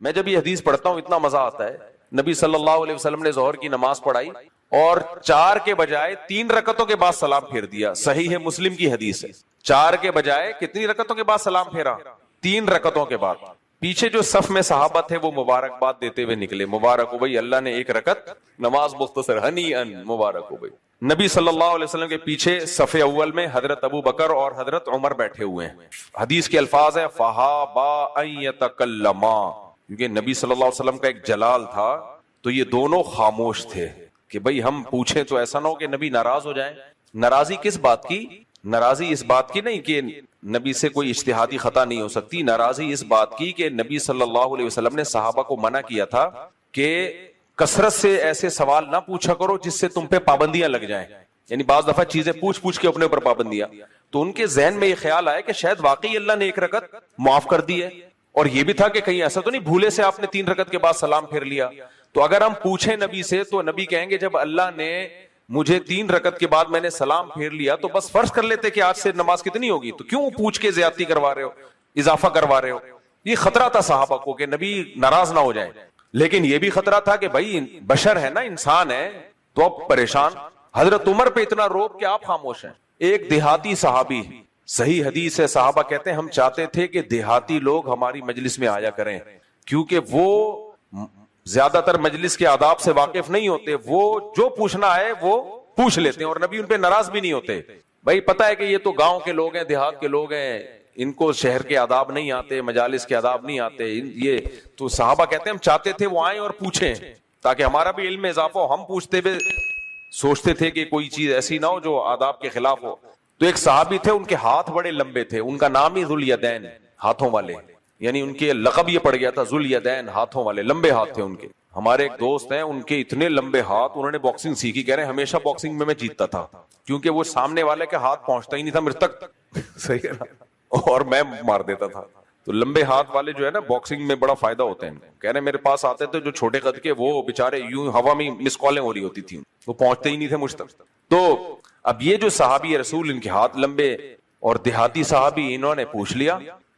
میں جب یہ حدیث پڑھتا ہوں اتنا مزہ آتا ہے. نبی صلی اللہ علیہ وسلم نے ظہر کی نماز پڑھائی اور 4 کے بجائے 3 رکعتوں کے بعد سلام پھیر دیا. صحیح ہے، مسلم کی حدیث ہے. 4 کے بجائے کتنی رکعتوں کے بعد سلام پھیرا؟ 3 رکعتوں کے بعد. پیچھے جو صف میں صحابہ تھے وہ مبارکباد دیتے ہوئے نکلے، مبارک ہو بھائی، اللہ نے 1 رکعت نماز مختصر، ہنی ان، مبارک ہو بھائی. نبی صلی اللہ علیہ وسلم کے پیچھے صف اول میں حضرت ابو بکر اور حضرت عمر بیٹھے ہوئے ہیں. حدیث کے الفاظ ہیں فَحَابَا أَن يَتَكَلَّمَا، کیونکہ نبی صلی اللہ علیہ وسلم کا ایک جلال تھا تو یہ دونوں خاموش تھے کہ بھئی ہم پوچھیں تو ایسا نہ ہو کہ نبی ناراض ہو جائیں. ناراضی کس بات کی؟ ناراضی اس بات کی نہیں کہ نبی سے کوئی اجتہادی خطا نہیں ہو سکتی، ناراضی اس بات کی کہ نبی صلی اللہ علیہ وسلم نے صحابہ کو منع کیا تھا کہ کثرت سے ایسے سوال نہ پوچھا کرو جس سے تم پہ پابندیاں لگ جائیں. یعنی بعض دفعہ چیزیں پوچھ کے اپنے اوپر پابندیاں. تو ان کے ذہن میں یہ خیال آیا کہ شاید واقعی اللہ نے 1 رکعت معاف کر دی ہے، اور یہ بھی تھا کہ کہیں ایسا تو نہیں بھولے سے آپ نے 3 رکعت کے بعد سلام پھیر لیا. تو اگر ہم پوچھیں نبی سے تو نبی کہیں گے جب اللہ نے مجھے 3 رکعت کے بعد میں نے سلام پھیر لیا تو بس فرض کر لیتے کہ آج سے نماز کتنی ہوگی، تو کیوں پوچھ کے زیادتی کروا رہے ہو، اضافہ کروا رہے ہو. یہ خطرہ تھا صحابہ کو کہ نبی ناراض نہ ہو جائیں. لیکن یہ بھی خطرہ تھا کہ بھائی بشر ہے نا، انسان ہے تو اب پریشان. حضرت عمر پہ اتنا روب کہ آپ خاموش ہیں. ایک دیہاتی صحابی، صحیح حدیث ہے، صحابہ کہتے ہیں ہم چاہتے تھے کہ دیہاتی لوگ ہماری مجلس میں آیا کریں کیونکہ وہ زیادہ تر مجلس کے آداب سے واقف نہیں ہوتے، وہ جو پوچھنا ہے وہ پوچھ لیتے ہیں اور نبی ان پہ ناراض بھی نہیں ہوتے. بھائی پتہ ہے کہ یہ تو گاؤں کے لوگ ہیں، دیہات کے لوگ ہیں، ان کو شہر کے آداب نہیں آتے، مجالس کے آداب نہیں آتے. یہ تو صحابہ کہتے ہیں ہم چاہتے تھے وہ آئیں اور پوچھیں تاکہ ہمارا بھی علم میں اضافہ ہو. ہم پوچھتے ہوئے سوچتے تھے کہ کوئی چیز ایسی نہ ہو جو آداب کے خلاف ہو. تو ایک صحابی تھے، ان کے ہاتھ بڑے لمبے تھے، ان کا نام ہی ذوالیدین، ہاتھوں والے، یعنی ان کے لقب یہ پڑ گیا تھا ذوالیدین، ہاتھوں والے، لمبے ہاتھ تھے ان کے. ہمارے ایک دوست ہیں، ان کے اتنے لمبے ہاتھ، انہوں نے باکسنگ سیکھی، کہہ رہے ہیں ہمیشہ باکسنگ میں جیتتا تھا کیونکہ وہ سامنے والے کے ہاتھ پہنچتا ہی نہیں تھا میرے تک، صحیح ہے نا، اور میں مار دیتا تھا. تو لمبے ہاتھ والے جو ہے نا باکسنگ میں بڑا فائدہ ہوتا ہے. کہہ رہے ہیں میرے پاس آتے تھے جو چھوٹے قد کے، وہ بےچارے یوں ہوا میں مس کالیں ہو رہی ہوتی تھیں، وہ پہنچتے ہی نہیں تھے مجھ تک. تو اب یہ جو صحابی رسول، ان کے ہاتھ لمبے، اور دیہاتی صحابی، انہوں نے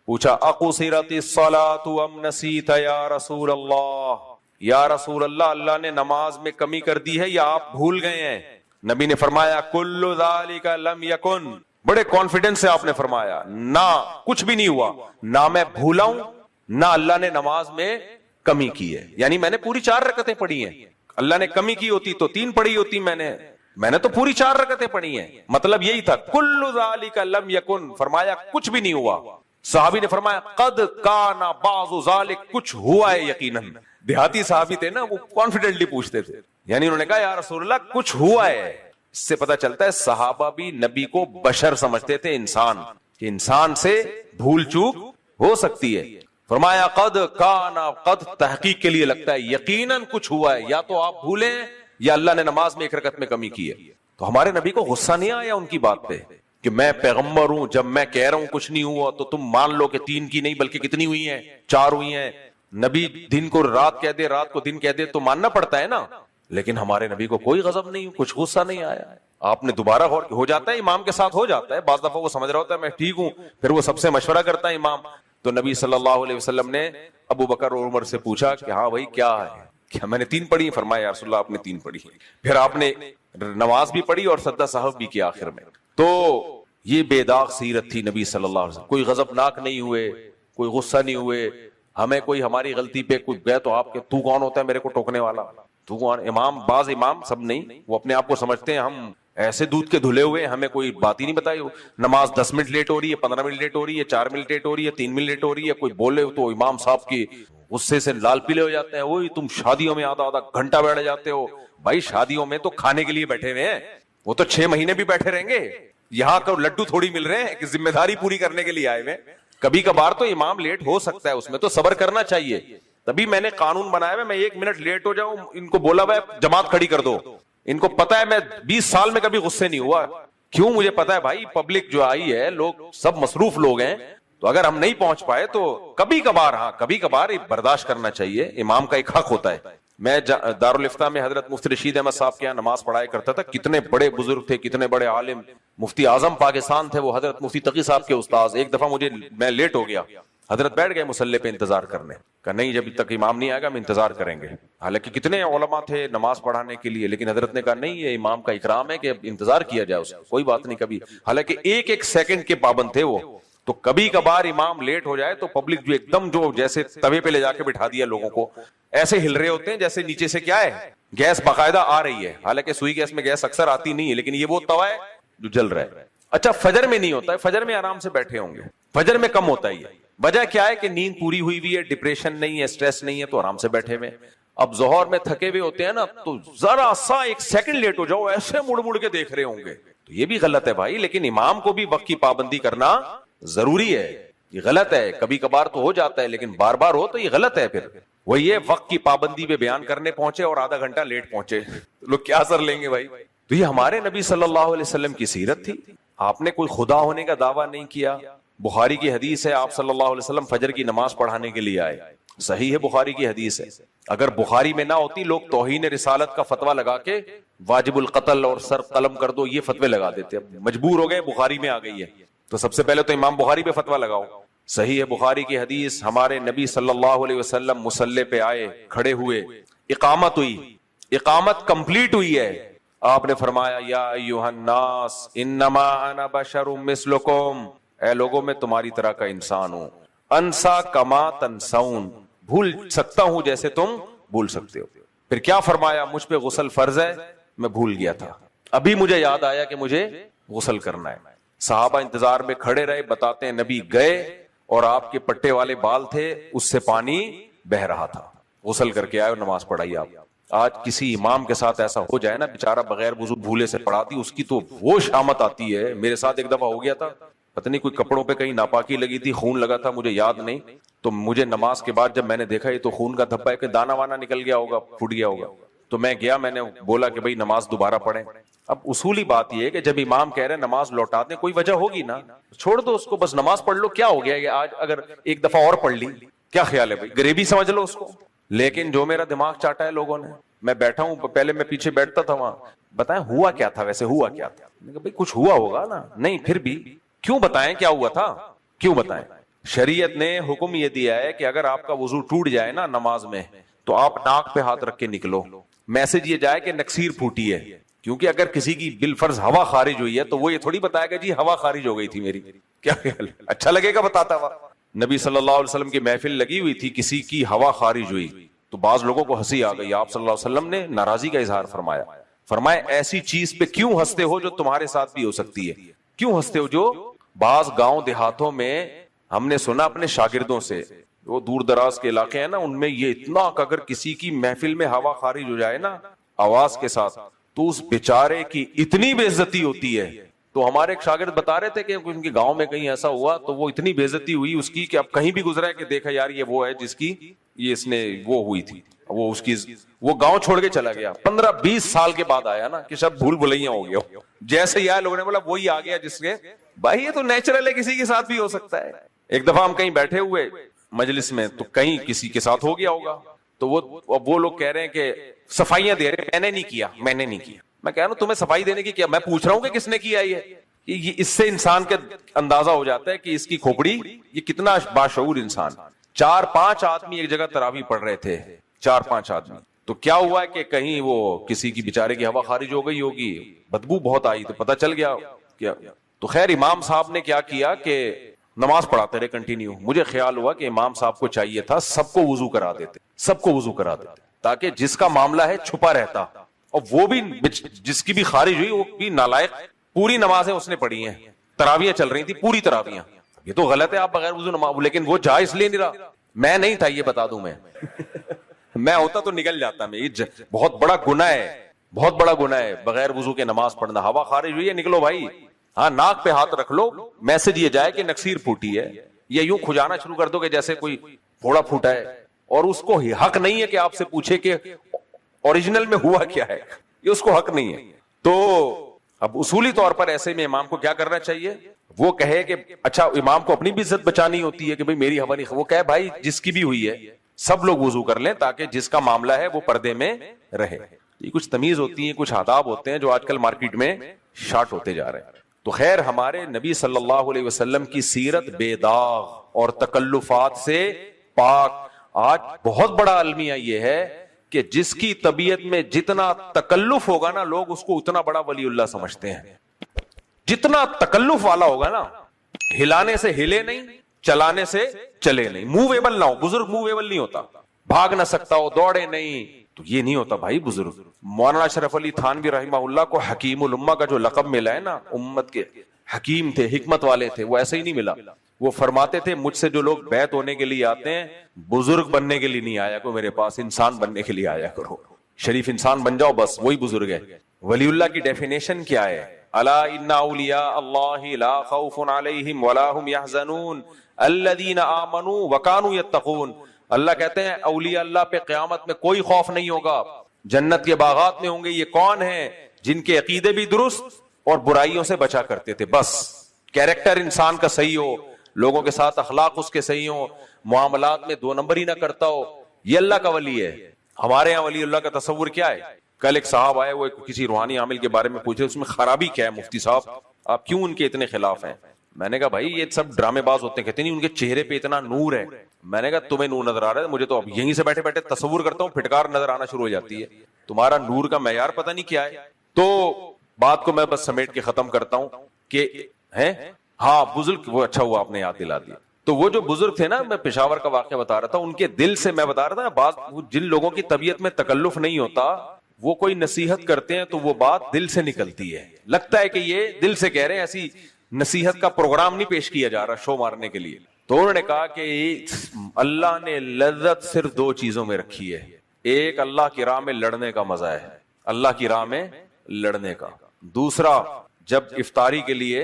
پوچھا اقصرت الصلاۃ ام نسیت یا رسول اللہ، یا رسول اللہ، اللہ نے نماز میں کمی کر دی ہے یا آپ بھول گئے ہیں؟ نبی نے فرمایا کل ذالک لم یکن، بڑے کانفیڈنس سے آپ نے فرمایا نہ کچھ بھی نہیں ہوا، نہ میں بھولا ہوں نہ اللہ نے نماز میں کمی کی ہے. یعنی میں نے پوری 4 رکعتیں پڑھی ہیں، اللہ نے کمی کی ہوتی تو 3 پڑھی ہوتی، میں نے تو پوری 4 رکعتیں پڑھی ہیں. مطلب یہی تھا کل ذالک لم یکن، فرمایا کچھ بھی نہیں ہوا. صحابی نے فرمایا قد کان بعض ذالک، کچھ ہوا ہے یقیناً. دیہاتی صحابی تھے نا، وہ کانفیڈنٹلی پوچھتے تھے، یعنی انہوں نے کہا یا رسول اللہ کچھ ہوا ہے. اس سے پتہ چلتا ہے صحابہ بھی نبی کو بشر سمجھتے تھے، انسان، کہ انسان سے بھول چوک ہو سکتی ہے. فرمایا قد کان، قد تحقیق کے لیے لگتا ہے یقیناً کچھ ہوا ہے، یا تو آپ بھولیں یا اللہ نے نماز میں 1 رکعت میں کمی کی ہے. تو ہمارے نبی کو غصہ نہیں آیا ان کی بات پہ کہ میں پیغمبر ہوں، جب میں کہہ رہا ہوں کچھ نہیں ہوا تو تم مان لو کہ 3 کی نہیں بلکہ کتنی ہوئی ہیں، 4 ہوئی ہیں. نبی دن کو رات کہہ دے، رات کو دن کہہ دے تو ماننا پڑتا ہے نا. لیکن ہمارے نبی کو کوئی غضب نہیں، کچھ غصہ نہیں آیا. آپ نے دوبارہ غور، ہو جاتا ہے امام کے ساتھ، ہو جاتا ہے بعض دفعہ وہ سمجھ رہا ہوتا ہے میں ٹھیک ہوں، پھر وہ سب سے مشورہ کرتا ہے امام. تو نبی صلی اللہ علیہ وسلم نے ابو بکر اور عمر سے پوچھا کہ ہاں بھائی کیا ہے، کیا میں نے 3 پڑھی؟ فرمایا یا رسول اللہ آپ نے 3 پڑھی. پھر آپ نے نماز بھی پڑھی اور سجدہ سہو بھی کیا آخر میں. تو یہ بے داغ سیرت تھی نبی صلی اللہ علیہ وسلم. کوئی غضبناک نہیں ہوئے، کوئی غصہ نہیں ہوئے. ہمیں کوئی ہماری غلطی پہ کوئی گئے تو آپ کے تو کون ہوتا ہے میرے کو ٹوکنے والا، تو کون؟ امام، بعض امام، سب نہیں، وہ اپنے آپ کو سمجھتے ہیں ہم ایسے دودھ کے دھلے ہوئے، ہمیں کوئی بات ہی نہیں بتائی. نماز 10 منٹ لیٹ ہو رہی ہے، 15 منٹ لیٹ ہو رہی ہے، 4 منٹ لیٹ ہو رہی ہے، 3 منٹ لیٹ ہو رہی ہے، کوئی بولے تو امام صاحب کی غصے سے لال پیلے ہو جاتے ہیں. وہی تم شادیوں میں آدھا گھنٹہ بیٹھ جاتے ہو. بھائی شادیوں میں تو کھانے کے لیے بیٹھے ہوئے ہیں، وہ تو 6 مہینے بھی بیٹھے رہیں گے. یہاں کو لڈو تھوڑی مل رہے ہیں کہ ذمہ داری پوری کرنے کے لیے آئے ہوئے. کبھی کبھار تو امام لیٹ ہو سکتا ہے، اس میں تو صبر کرنا چاہیے. تبھی میں نے قانون بنایا ہے، میں 1 منٹ لیٹ ہو جاؤں ان کو بولا بھائی جماعت کھڑی کر دو. ان کو پتا ہے میں 20 سال میں کبھی غصے نہیں ہوا. کیوں؟ مجھے پتا ہے بھائی پبلک جو آئی ہے، لوگ سب مصروف لوگ ہیں، تو اگر ہم نہیں پہنچ پائے تو کبھی کبھار، ہاں کبھی کبھار برداشت کرنا چاہیے، امام کا ایک حق ہوتا ہے. میں دارالافتاء میں حضرت مفتی رشید احمد صاحب کے یہاں نماز پڑھایا کرتا تھا. کتنے بڑے بزرگ تھے، کتنے بڑے عالم، مفتی اعظم پاکستان تھے وہ، حضرت مفتی تقی صاحب کے استاذ. ایک دفعہ میں لیٹ ہو گیا حضرت بیٹھ گئے مصلی پہ انتظار کرنے، کہ نہیں جب تک امام نہیں آئے گا ہم انتظار کریں گے. حالانکہ کتنے علماء تھے نماز پڑھانے کے لیے، لیکن حضرت نے کہا نہیں، یہ امام کا اکرام ہے کہ انتظار کیا جائے اس کا، کوئی بات نہیں. کبھی حالانکہ ایک ایک سیکنڈ کے پابند تھے وہ، تو کبھی کبھار امام لیٹ ہو جائے تو پبلک جو ایک دم جو جیسے توے پہ لے جا کے بٹھا دیا لوگوں کو، ایسے ہل رہے ہوتے ہیں جیسے نیچے سے کیا ہے گیس باقاعدہ آ رہی ہے. حالانکہ سوئی گیس میں گیس اکثر آتی نہیں ہے، لیکن یہ وہ توا ہے جو جل رہا ہے. اچھا فجر میں نہیں ہوتا ہے، فجر میں آرام سے بیٹھے ہوں گے، فجر میں کم ہوتا ہی ہے. وجہ کیا ہے کہ نیند پوری ہوئی ہوئی ہے، ڈپریشن نہیں ہے، سٹریس نہیں ہے، تو آرام سے بیٹھے ہوئے. اب ظہر میں تھکے ہوئے ہوتے ہیں نا، تو ذرا سا ایک سیکنڈ لیٹ ہو جاؤ ایسے مڑ مڑ کے دیکھ رہے ہوں گے، تو یہ بھی غلط ہے بھائی. لیکن امام کو بھی وقت کی پابندی کرنا ضروری ہے، یہ غلط ہے. کبھی کبھار تو ہو جاتا ہے، لیکن بار بار ہو تو یہ غلط ہے. پھر وہ یہ وقت کی پابندی پہ بیان کرنے پہنچے اور آدھا گھنٹہ لیٹ پہنچے، لوگ کیا اثر لیں گے بھائی. تو یہ ہمارے نبی صلی اللہ علیہ وسلم کی سیرت تھی. آپ نے کوئی خدا ہونے کا دعویٰ نہیں کیا. بخاری کی حدیث ہے آپ صلی اللہ علیہ وسلم فجر کی نماز پڑھانے کے لیے آئے، صحیح ہے، بخاری کی حدیث ہے. اگر بخاری میں نہ ہوتی لوگ توہین رسالت کا فتویٰ لگا کے واجب القتل اور سر قلم کر دو یہ فتوے لگا دیتے. مجبور ہو گئے، بخاری میں آ گئی ہے تو سب سے پہلے تو امام بخاری پہ فتویٰ لگاؤ. صحیح ہے بخاری کی حدیث، ہمارے نبی صلی اللہ علیہ وسلم مصلی پہ آئے، کھڑے ہوئے، اقامت ہوئی، اقامت کمپلیٹ ہوئی ہے. آپ نے فرمایا یا ایھا الناس انما انا بشر مثلکم، اے لوگوں میں تمہاری طرح کا انسان ہوں. انسا کما تنسون، بھول سکتا ہوں جیسے تم بھول سکتے ہو. پھر کیا فرمایا؟ مجھ پہ غسل فرض ہے، میں بھول گیا تھا، ابھی مجھے یاد آیا کہ مجھے غسل کرنا ہے. صحابہ انتظار میں کھڑے رہے. بتاتے ہیں نبی گئے اور آپ کے پٹے والے بال تھے اس سے پانی بہ رہا تھا. غسل کر کے آئے اور نماز پڑھائی. آپ آج کسی امام کے ساتھ ایسا ہو جائے نا، بیچارہ بغیر وضو بھولے سے پڑھاتی، اس کی تو وہ شامت آتی ہے. میرے ساتھ ایک دفعہ ہو گیا تھا، پتہ نہیں کوئی کپڑوں پہ کہیں ناپاکی لگی تھی، خون لگا تھا، مجھے یاد نہیں. تو مجھے نماز کے بعد جب میں نے دیکھا یہ تو خون کا دھبا ہے، کہ دانا وانا نکل گیا ہوگا، پھوٹ گیا ہوگا. تو میں گیا، میں نے بولا کہ بھائی نماز دوبارہ پڑھیں. اب اصولی بات یہ ہے کہ جب امام کہہ رہے ہیں نماز لوٹا دیں، کوئی وجہ ہوگی نا، چھوڑ دو اس کو، بس نماز پڑھ لو. کیا ہو گیا یہ آج اگر ایک دفعہ اور پڑھ لی، کیا خیال ہے بھائی؟ غریبی سمجھ لو اس کو. لیکن جو میرا دماغ چاٹا ہے لوگوں نے، میں بیٹھا ہوں، پہلے میں پیچھے بیٹھتا تھا وہاں، بتائیں ہوا کیا تھا؟ ویسے ہوا کیا تھا؟ بھائی کچھ ہوا ہوگا نا. نہیں پھر بھی کیوں بتائیں کیا ہوا تھا، کیوں بتائیں؟ شریعت نے حکم یہ دیا ہے کہ اگر آپ کا وضو ٹوٹ جائے نا نماز میں، تو آپ ناک پہ ہاتھ رکھ کے نکلو. میسج یہ جائے کہ نکسیر پھوٹی ہے. کیونکہ اگر کسی کی بالفرض ہوا خارج ہوئی ہے تو وہ یہ تھوڑی بتائے گا جی ہوا خارج ہو گئی تھی میری. کیا خیال؟ اچھا لگے گا بتاتا ہوا؟ نبی صلی اللہ علیہ وسلم کی محفل لگی ہوئی تھی، کسی کی ہوا خارج ہوئی تو بعض لوگوں کو ہنسی آ گئی. آپ صلی اللہ علیہ وسلم نے ناراضی کا اظہار فرمایا. فرمایا ایسی چیز پہ کیوں ہنستے ہو جو تمہارے ساتھ بھی ہو سکتی ہے. کیوں ہنستے ہو؟ جو بعض گاؤں دیہاتوں میں ہم نے سنا اپنے شاگردوں سے، وہ دور دراز کے علاقے ہیں نا، ان میں یہ اتنا کہ اگر کسی کی محفل میں ہوا خارج ہو جائے نا آواز کے ساتھ، تو اس بیچارے کی اتنی بے عزتی ہوتی ہے. تو ہمارے ایک شاگرد بتا رہے تھے کہ ان کے گاؤں میں کہیں ایسا ہوا تو وہ اتنی بے عزتی ہوئی اس کی کہ اب کہیں بھی گزرا ہے کہ دیکھا یار یہ وہ ہے جس کی یہ اس نے وہ ہوئی تھی، وہ اس کی وہ گاؤں چھوڑ کے چلا گیا. 15-20 سال کے بعد آیا نا کہ سب بھول بھلائیاں ہو گیا. جیسے ہی آیا لوگوں نے بولا وہی آ گیا جس کے، بھائی یہ تو نیچرل ہے، کسی کے ساتھ بھی ہو سکتا ہے. ایک دفعہ ہم کہیں بیٹھے ہوئے مجلس میں تو کہیں کسی کے ساتھ ہو گیا ہوگا، تو وہ لوگ کہہ رہے ہیں کہ صفائیاں دے رہے ہیں، میں نے نہیں کیا، میں نے نہیں کیا. میں کہہ رہا ہوں تمہیں صفائی دینے کی کیا؟ میں پوچھ رہا ہوں کہ کس نے کیا. یہ اس سے انسان کے اندازہ ہو جاتا ہے کہ اس کی کھوپڑی یہ کتنا باشعور انسان. 4-5 آدمی ایک جگہ تراویح پڑھ رہے تھے، 4-5 آدمی. تو کیا ہوا ہے کہ کہیں وہ کسی کی بیچارے کی ہوا خارج ہو گئی ہوگی، بدبو بہت آئی تو پتہ چل گیا کیا. تو خیر امام صاحب نے کیا کیا کہ نماز پڑھاتے رہے کنٹینیو. مجھے خیال ہوا کہ امام صاحب کو چاہیے تھا سب کو وضو کرا دیتے، سب کو وضو کرا دیتے، تاکہ جس کا معاملہ ہے چھپا رہتا، اور وہ بھی جس کی بھی خارج ہوئی وہ بھی نالائق. پوری نمازیں اس نے پڑھی ہیں، تراویاں چل رہی تھی پوری تراویاں. یہ تو غلط ہے آپ بغیر وضو نماز، لیکن وہ جا اس لیے نہیں رہا. میں نہیں تھا یہ بتا دوں، میں ہوتا تو نکل جاتا. میں بہت بڑا گناہ ہے، بہت بڑا گناہ ہے بغیر وضو کے نماز پڑھنا. ہوا خارج ہوئی ہے نکلو بھائی، ہاں ناک پہ ہاتھ رکھ لو، میسج یہ جائے کہ نکسیر پھوٹی ہے. یا یوں کھجانا شروع کر دو کہ جیسے کوئی پھوڑا پھوٹا ہے، اور اس کو حق نہیں ہے کہ آپ سے پوچھے کہ اوریجنل میں ہوا کیا ہے، یہ اس کو حق نہیں ہے. تو اب اصولی طور پر ایسے میں امام کو کیا کرنا چاہیے؟ وہ کہے کہ اچھا امام کو اپنی بھی عزت بچانی ہوتی ہے کہ بھائی میری ہوا نہیں، وہ کہے بھائی جس کی بھی ہوئی ہے سب لوگ وضو کر لیں تاکہ جس کا معاملہ ہے وہ پردے میں رہے. یہ کچھ تمیز ہوتی ہے، کچھ آداب ہوتے ہیں جو آج کل مارکیٹ میں شارٹ ہوتے جا رہے ہیں. تو خیر ہمارے نبی صلی اللہ علیہ وسلم کی سیرت بے داغ اور تکلفات سے پاک. آج بہت بڑا المیہ یہ ہے کہ جس کی طبیعت میں جتنا تکلف ہوگا نا لوگ اس کو اتنا بڑا ولی اللہ سمجھتے ہیں. جتنا تکلف والا ہوگا نا, ہلانے سے ہلے نہیں, چلانے سے چلے نہیں, موویبل نہ ہو. بزرگ موویبل نہیں ہوتا, بھاگ نہ سکتا ہو, دوڑے نہیں, تو یہ نہیں ہوتا بھائی بزرگ. مولانا اشرف علی تھانوی رحمہ اللہ کو حکیم الامہ کا جو لقب ملا ہے نا, امت کے حکیم تھے, حکمت والے تھے, وہ ایسے ہی نہیں ملا. وہ فرماتے تھے مجھ سے جو لوگ بیعت ہونے کے لیے آتے ہیں بزرگ بننے کے لیے نہیں آیا کرو میرے پاس, انسان بننے کے لیے آیا کرو. شریف انسان بن جاؤ بس, وہی بزرگ ہے. ولی اللہ کی ڈیفینیشن کیا ہے؟ الا ان اولیاء اللہ لا خوف علیہم ولا هم يحزنون الذین آمنوا وکانوا یتقون. اللہ کہتے ہیں اولیاء اللہ پہ قیامت میں کوئی خوف نہیں ہوگا, جنت کے باغات میں ہوں گے. یہ کون ہیں؟ جن کے عقیدے بھی درست اور برائیوں سے بچا کرتے تھے. بس کیریکٹر انسان کا صحیح ہو, لوگوں کے ساتھ اخلاق اس کے صحیح ہو, معاملات میں دو نمبر ہی نہ کرتا ہو, یہ اللہ کا ولی ہے. ہمارے یہاں ولی اللہ کا تصور کیا ہے؟ کل ایک صاحب آئے, وہ کسی روحانی عامل کے بارے میں پوچھے, اس میں خرابی کیا ہے مفتی صاحب, آپ کیوں ان کے اتنے خلاف ہیں؟ میں نے کہا بھائی یہ سب ڈرامے باز ہوتے ہیں. کہتے نہیں ان کے چہرے پہ اتنا نور ہے. میں نے کہا تمہیں نور نظر آ رہا ہے, مجھے تو اب یہیں سے بیٹھے بیٹھے تصور کرتا ہوں پھٹکار نظر آنا شروع ہو جاتی ہے. تمہارا نور کا معیار پتہ نہیں کیا ہے. تو بات کو میں بس سمیٹ کے ختم کرتا ہوں کہ ہیں ہاں بزرگ, وہ اچھا ہوا آپ نے یاد دلا دیا. تو وہ جو بزرگ تھے نا, میں پشاور کا واقعہ بتا رہا تھا, ان کے دل سے میں بتا رہا تھا. بعض جن لوگوں کی طبیعت میں تکلف نہیں ہوتا وہ کوئی نصیحت کرتے ہیں تو وہ بات دل سے نکلتی ہے, لگتا ہے کہ یہ دل سے کہہ رہے ہیں, ایسی نصیحت کا پروگرام نہیں پیش کیا جا رہا شو مارنے کے لیے. تو انہوں نے کہا کہ اللہ نے لذت صرف دو چیزوں میں رکھی ہے. ایک اللہ کی راہ میں لڑنے کا مزہ ہے, اللہ کی راہ میں لڑنے کا. دوسرا جب افطاری کے لیے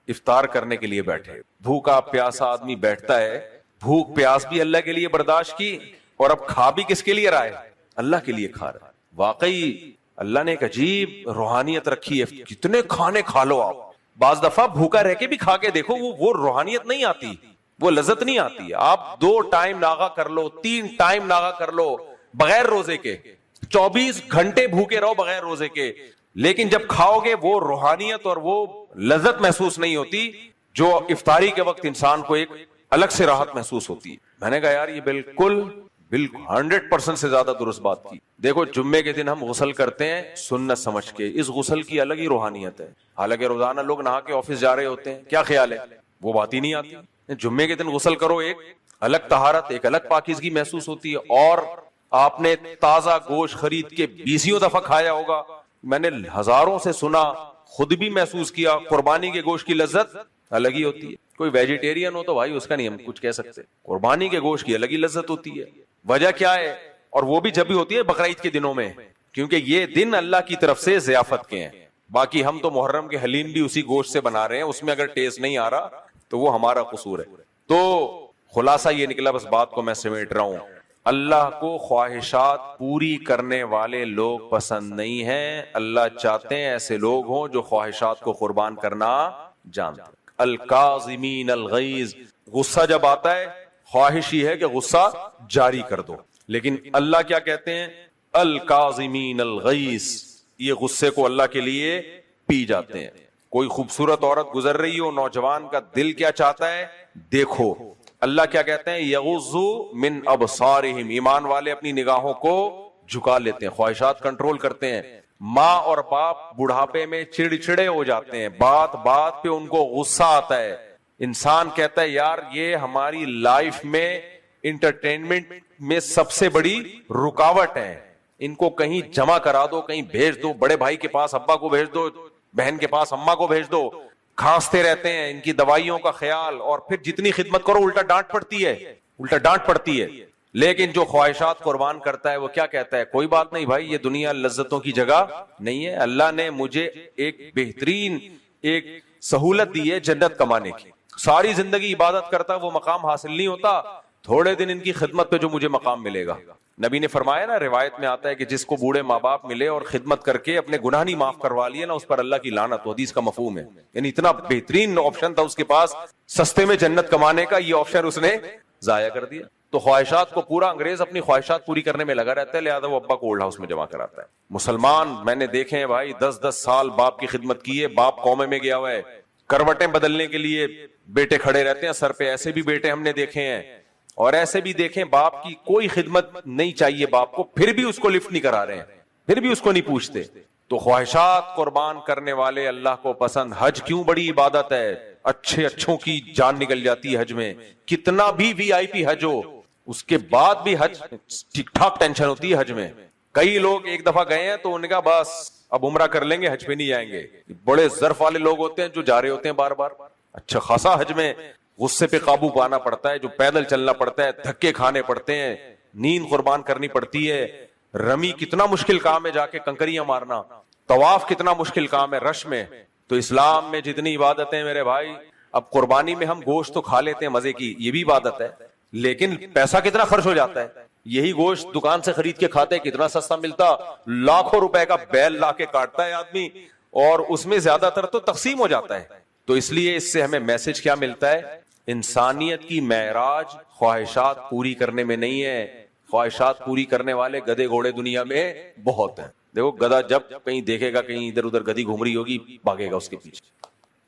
افطار کرنے کے لیے بیٹھے, بھوکا پیاسا آدمی بیٹھتا ہے, بھوک پیاس بھی اللہ کے لیے برداشت کی, اور اب کھا بھی کس کے لیے رہا ہے؟ اللہ کے لیے کھا رہا ہے. واقعی اللہ نے ایک عجیب روحانیت رکھی ہے. کتنے کھانے کھا لو آپ, بعض دفعہ بھوکا رہ کے بھی کھا کے دیکھو, وہ روحانیت نہیں آتی, وہ لذت نہیں آتی. آپ 2 ٹائم ناغا کر لو, 3 ٹائم ناغا کر لو بغیر روزے کے, 24 گھنٹے بھوکے رہو بغیر روزے کے, لیکن جب کھاؤ گے وہ روحانیت اور وہ لذت محسوس نہیں ہوتی جو افطاری کے وقت انسان کو ایک الگ سے راحت محسوس ہوتی ہے. میں نے کہا یار یہ بالکل 100% سے زیادہ درست بات کی. دیکھو جمعے کے دن ہم غسل کرتے ہیں سنت سمجھ کے, اس غسل کی الگ ہی روحانیت ہے. حالانکہ روزانہ لوگ نہا کے آفس جا رہے ہوتے ہیں, کیا خیال ہے, وہ بات ہی نہیں آتی. جمعے کے دن غسل کرو, ایک الگ طہارت, ایک الگ پاکیزگی محسوس ہوتی ہے. اور آپ نے تازہ گوشت خرید کے 20 دفعہ کھایا ہوگا, میں نے ہزاروں سے سنا, خود بھی محسوس کیا, قربانی کے گوشت کی لذت الگ ہی ہوتی ہے. کوئی ویجیٹیرین ہو تو بھائی اس کا نہیں ہم کچھ کہہ سکتے, قربانی کے گوشت کی الگ ہی لذت ہوتی ہے. وجہ کیا ہے؟ اور وہ بھی جب بھی ہوتی ہے بقرعید کے دنوں میں, کیونکہ یہ دن اللہ کی طرف سے ضیافت کے ہیں. باقی ہم تو محرم کے حلیم بھی اسی گوشت سے بنا رہے ہیں, اس میں اگر ٹیسٹ نہیں آ رہا تو وہ ہمارا قصور ہے. تو خلاصہ یہ نکلا, بس بات کو میں سمیٹ رہا ہوں, اللہ کو خواہشات پوری کرنے والے لوگ پسند نہیں ہیں. اللہ چاہتے ہیں ایسے لوگ ہوں جو خواہشات کو قربان کرنا جانتے ہیں. الکاظمین الغیظ, غصہ جب آتا ہے خواہش یہ ہے کہ غصہ جاری کر دو, لیکن اللہ کیا کہتے ہیں؟ الکاظمین الغیظ, یہ غصے کو اللہ کے لیے پی جاتے ہیں. کوئی خوبصورت عورت گزر رہی ہو, نوجوان کا دل کیا چاہتا ہے دیکھو, اللہ کیا کہتے ہیں؟ یغضوا من ابصارہم, ایمان والے اپنی نگاہوں کو جھکا لیتے ہیں, خواہشات کنٹرول کرتے ہیں. ماں اور باپ بڑھاپے میں چڑچڑے ہو جاتے ہیں, بات بات پہ ان کو غصہ آتا ہے. انسان کہتا ہے یار یہ ہماری لائف میں انٹرٹینمنٹ میں سب سے بڑی رکاوٹ ہے, ان کو کہیں جمع کرا دو, کہیں بھیج دو, بڑے بھائی کے پاس ابا کو بھیج دو, بہن کے پاس اماں کو بھیج دو. کھانستے رہتے ہیں, ان کی دوائیوں کا خیال, اور پھر جتنی خدمت کرو الٹا ڈانٹ پڑتی ہے. لیکن جو خواہشات قربان کرتا ہے وہ کیا کہتا ہے؟ کوئی بات نہیں بھائی, یہ دنیا لذتوں کی جگہ نہیں ہے, اللہ نے مجھے ایک بہترین ایک سہولت دی ہے جنت کمانے کی. ساری زندگی عبادت کرتا وہ مقام حاصل نہیں ہوتا, تھوڑے دن ان کی خدمت پہ جو مجھے مقام ملے گا. نبی نے فرمایا نا, روایت میں آتا ہے کہ جس کو بوڑھے ماں باپ ملے اور خدمت کر کے اپنے گناہ نہیں معاف کروا لیے نا, اس پر اللہ کی لعنت. حدیث کا مفہوم ہے, یعنی اتنا بہترین آپشن تھا اس کے پاس سستے میں جنت کمانے کا, یہ آپشن اس نے ضائع کر دیا. تو خواہشات کو پورا, انگریز اپنی خواہشات پوری کرنے میں لگا رہتا ہے, لہذا وہ ابا کو اولڈ ہاؤس میں جمع کراتا ہے. مسلمان میں نے دیکھے ہیں بھائی 10 سال باپ کی خدمت کی ہے, باپ قومے میں گیا ہوا ہے, کروٹیں بدلنے کے لیے بیٹے کھڑے رہتے ہیں سر پہ. ایسے بھی بیٹے ہم نے دیکھے ہیں اور ایسے بھی دیکھیں باپ کی کوئی خدمت نہیں چاہیے باپ کو, پھر بھی اس کو لفٹ نہیں کرا رہے ہیں, پھر بھی اس کو نہیں پوچھتے. تو خواہشات قربان کرنے والے اللہ کو پسند. حج کیوں بڑی عبادت ہے, اچھوں کی جان نکل جاتی ہے حج میں. کتنا بھی وی آئی پی حج ہو اس کے بعد بھی حج ٹھیک ٹھاک ٹینشن ہوتی ہے حج میں. کئی لوگ ایک دفعہ گئے ہیں تو انہوں نے کہا بس اب عمرہ کر لیں گے, حج پہ نہیں جائیں گے. بڑے ظرف والے لوگ ہوتے ہیں جو جا رہے ہوتے ہیں بار بار. اچھا خاصا حج میں غصے پہ قابو پانا پڑتا ہے, جو پیدل چلنا پڑتا ہے, دھکے کھانے پڑتے ہیں, نیند قربان کرنی پڑتی ہے. رمی کتنا مشکل کام ہے, جا کے کنکریاں مارنا. طواف کتنا مشکل کام ہے رش میں. تو اسلام میں جتنی عبادتیں میرے بھائی, اب قربانی میں ہم گوشت تو کھا لیتے ہیں مزے کی, یہ بھی عبادت ہے, لیکن پیسہ کتنا خرچ ہو جاتا ہے. یہی گوشت دکان سے خرید کے کھاتے کتنا سستا ملتا, لاکھوں روپے کا بیل لا کے کاٹتا ہے آدمی اور اس میں زیادہ تر تو تقسیم ہو جاتا ہے. تو اس لیے اس سے ہمیں میسج کیا ملتا ہے, انسانیت کی معراج خواہشات پوری کرنے میں نہیں ہے. خواہشات پوری کرنے والے گدھے گھوڑے دنیا میں بہت ہیں. دیکھو گدھا جب کہیں دیکھے گا کہیں ادھر ادھر گدھی گھوم رہی ہوگی بھاگے گا اس کے پیچھے,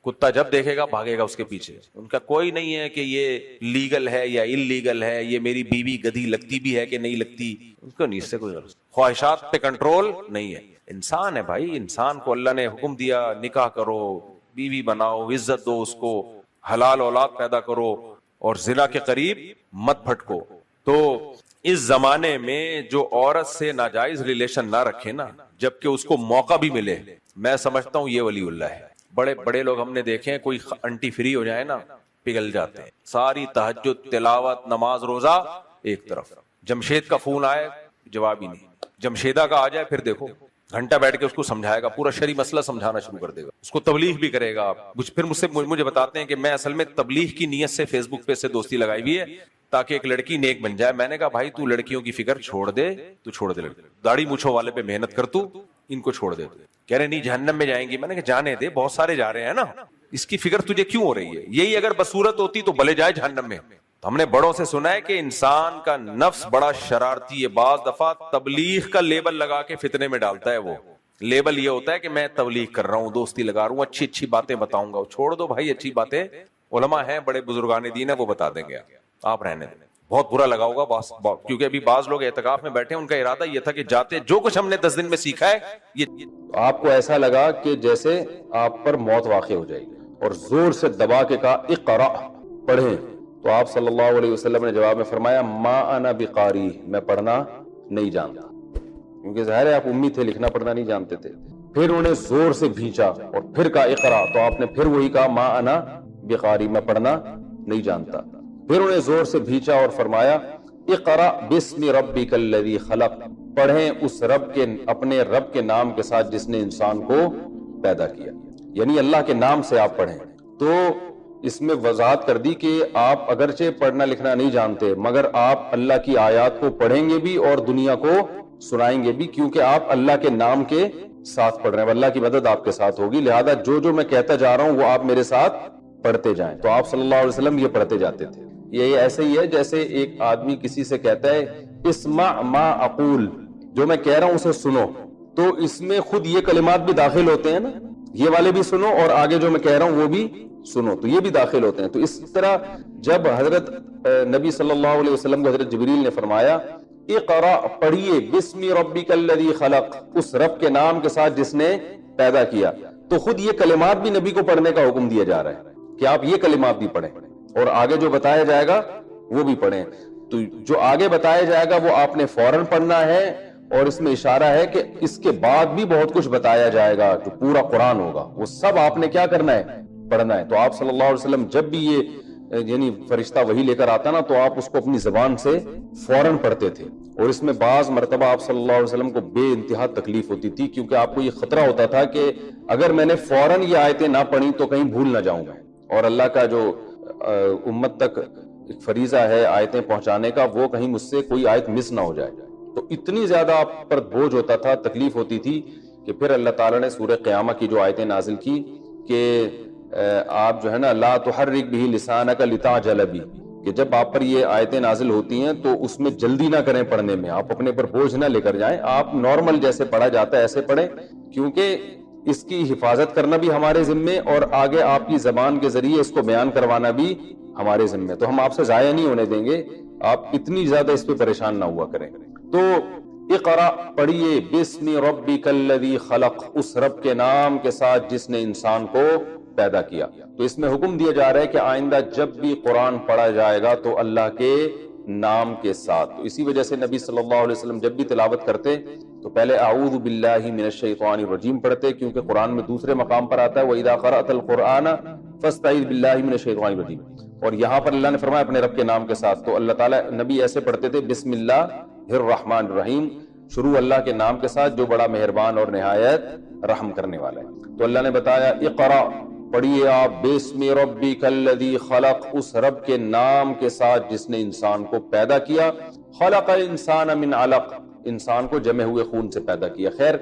کتا جب دیکھے گا بھاگے گا اس کے پیچھے. ان کا کوئی نہیں ہے کہ یہ لیگل ہے یا انلیگل ہے, یہ میری بیوی گدھی لگتی بھی ہے کہ نہیں لگتی, ان کو نہیں, اس سے کوئی غرض. خواہشات پہ کنٹرول نہیں ہے. انسان ہے بھائی, انسان کو اللہ نے حکم دیا نکاح کرو, بیوی بناؤ, عزت دو اس کو, حلال اولاد پیدا کرو اور زنا کے قریب مت پھٹکو. تو اس زمانے میں جو عورت سے ناجائز ریلیشن نہ رکھے نا, جبکہ اس کو موقع بھی ملے, میں سمجھتا ہوں یہ ولی اللہ ہے. بڑے بڑے لوگ ہم نے دیکھے ہیں, کوئی انٹی فری ہو جائے نا پگھل جاتے ہیں. ساری تہجد تلاوت نماز روزہ ایک طرف, جمشید کا فون آئے جواب ہی نہیں, جمشیدہ کا آ جائے پھر دیکھو گھنٹہ بیٹھ کے اس کو سمجھائے گا, پورا شرعی مسئلہ سمجھانا شروع کر دے گا, اس کو تبلیغ بھی کرے گا. پھر مجھے بتاتے ہیں کہ میں اصل میں تبلیغ کی نیت سے فیس بک پہ سے دوستی لگائی ہوئی ہے تاکہ ایک لڑکی نیک بن جائے. میں نے کہا بھائی تو لڑکیوں کی فکر چھوڑ دے, تو چھوڑ دے, داڑھی مونچھوں والے پہ محنت کر, تو ان کو چھوڑ دے. کہہ رہے نہیں جہنم میں جائیں گی. میں نے کہا جانے دے, بہت سارے جا رہے ہیں نا, اس کی فکر تجھے کیوں ہو رہی ہے؟ یہی اگر بصورت ہوتی تو بھلے جائے جہنم میں. ہم نے بڑوں سے سنا ہے کہ انسان کا نفس بڑا شرارتی ہے, بعض دفعہ تبلیغ کا لیبل لگا کے فتنے میں ڈالتا ہے. وہ لیبل یہ ہوتا ہے کہ میں تبلیغ کر رہا ہوں, دوستی لگا رہا ہوں, اچھی اچھی باتیں بتاؤں گا. چھوڑ دو بھائی اچھی باتیں, علماء ہیں بڑے بزرگان دین ہیں وہ بتا دیں گے, آپ رہنے دیں. بہت برا لگا ہوگا کیونکہ ابھی بعض لوگ اعتکاف میں بیٹھے ہیں, ان کا ارادہ یہ تھا کہ جاتے جو کچھ ہم نے 10 دن میں سیکھا ہے یہ آپ کو ایسا لگا کہ جیسے آپ پر موت واقع ہو جائے گی اور زور سے دبا کے کہا اقرا, پڑھیں. تو آپ صلی اللہ علیہ وسلم نے جواب میں فرمایا ما انا بقاری, میں پڑھنا نہیں جانتا. کیونکہ ظاہر ہے آپ امی تھے, لکھنا پڑھنا نہیں جانتے تھے. پھر انہیں زور سے بھینچا اور پھر کہا اقرا, تو آپ نے پھر وہی کہا ما انا بقاری, میں پڑھنا نہیں جانتا. پھر انہیں زور سے بھینچا اور فرمایا اقرا بسم ربک الذی خلق, پڑھیں اس رب کے, اپنے رب کے نام کے ساتھ جس نے انسان کو پیدا کیا, یعنی اللہ کے نام سے آپ پڑھیں. تو اس میں وضاحت کر دی کہ آپ اگرچہ پڑھنا لکھنا نہیں جانتے مگر آپ اللہ کی آیات کو پڑھیں گے بھی اور دنیا کو سنائیں گے بھی, کیونکہ آپ اللہ کے نام کے ساتھ پڑھ رہے ہیں, اللہ کی مدد آپ کے ساتھ ہوگی. لہذا جو میں کہتا جا رہا ہوں وہ آپ میرے ساتھ پڑھتے جائیں. تو آپ صلی اللہ علیہ وسلم یہ پڑھتے جاتے تھے. یہ ایسے ہی ہے جیسے ایک آدمی کسی سے کہتا ہے اسمع ما اقول, جو میں کہہ رہا ہوں اسے سنو, تو اس میں خود یہ کلمات بھی داخل ہوتے ہیں نا, یہ والے بھی سنو اور آگے جو میں کہہ رہا ہوں وہ بھی سنو, تو یہ بھی داخل ہوتے ہیں. تو اس طرح جب حضرت نبی صلی اللہ علیہ وسلم کو حضرت جبریل نے فرمایا اقرا, پڑھیے بسم ربک الذی خلق, اس رب کے نام کے ساتھ جس نے پیدا کیا, تو خود یہ کلمات بھی نبی کو پڑھنے کا حکم دیا جا رہا ہے کہ آپ یہ کلمات بھی پڑھیں اور آگے جو بتایا جائے گا وہ بھی پڑھیں. تو جو آگے بتایا جائے گا وہ آپ نے فوراً پڑھنا ہے, اور اس میں اشارہ ہے کہ اس کے بعد بھی بہت کچھ بتایا جائے گا, جو پورا قرآن ہوگا وہ سب آپ نے کیا کرنا ہے, پڑھنا ہے. تو آپ صلی اللہ علیہ وسلم جب بھی یہ یعنی فرشتہ وہی لے کر آتا نا تو آپ اس کو اپنی زبان سے فوراً پڑھتے تھے. اور اس میں بعض مرتبہ آپ صلی اللہ علیہ وسلم کو بے انتہا تکلیف ہوتی تھی, کیونکہ آپ کو یہ خطرہ ہوتا تھا کہ اگر میں نے فوراً یہ آیتیں نہ پڑھی تو کہیں بھول نہ جاؤں میں, اور اللہ کا جو امت تک ایک فریضہ ہے آیتیں پہنچانے کا, وہ کہیں مجھ سے کوئی آیت مس نہ ہو جائے. تو اتنی زیادہ آپ پر بوجھ ہوتا تھا, تکلیف ہوتی تھی, کہ پھر اللہ تعالیٰ نے سورہ قیامہ کی جو آیتیں نازل کی کہ آپ جو ہے نا لا تحرک بہ لسانک لتعجل بہ, کہ جب آپ پر یہ آیتیں نازل ہوتی ہیں تو اس میں جلدی نہ کریں پڑھنے میں, آپ اپنے پر بوجھ نہ لے کر جائیں, آپ نارمل جیسے پڑھا جاتا ہے ایسے پڑھیں, کیونکہ اس کی حفاظت کرنا بھی ہمارے ذمے اور آگے آپ کی زبان کے ذریعے اس کو بیان کروانا بھی ہمارے ذمے. تو ہم آپ سے ضائع نہیں ہونے دیں گے, آپ اتنی زیادہ اس پہ پریشان نہ ہوا کریں. تو اقرا پڑھیے بسم ربک الذی خلق, اس رب کے نام کے ساتھ جس نے انسان کو پیدا کیا. تو اس میں حکم دیا جا رہا ہے کہ آئندہ جب بھی قرآن پڑھا جائے گا تو اللہ کے نام کے ساتھ. تو اسی وجہ سے نبی صلی اللہ علیہ وسلم جب بھی تلاوت کرتے تو پہلے اعوذ باللہ من الشیطان الرجیم پڑھتے, کیونکہ قرآن میں دوسرے مقام پر آتا ہے وَإِذَا قَرَأْتَ الْقُرْآنَ فَاسْتَعِذْ بِاللَّهِ مِنَ الشَّيْطَانِ الرَّجِيمِ, اور یہاں پر اللہ نے فرمایا اپنے رب کے نام کے ساتھ. تو اللہ تعالیٰ نبی ایسے پڑھتے تھے بسم اللہ الرحمن الرحیم, شروع اللہ کے نام کے ساتھ جو بڑا مہربان اور نہایت رحم کرنے والا ہے. تو اللہ نے بتایا اقرا پڑھیے آپ بسم ربک الذی خلق, اس رب کے نام کے ساتھ جس نے انسان کو پیدا کیا. خلق الانسان من علق, انسان کو جمے ہوئے خون سے پیدا کیا. خیر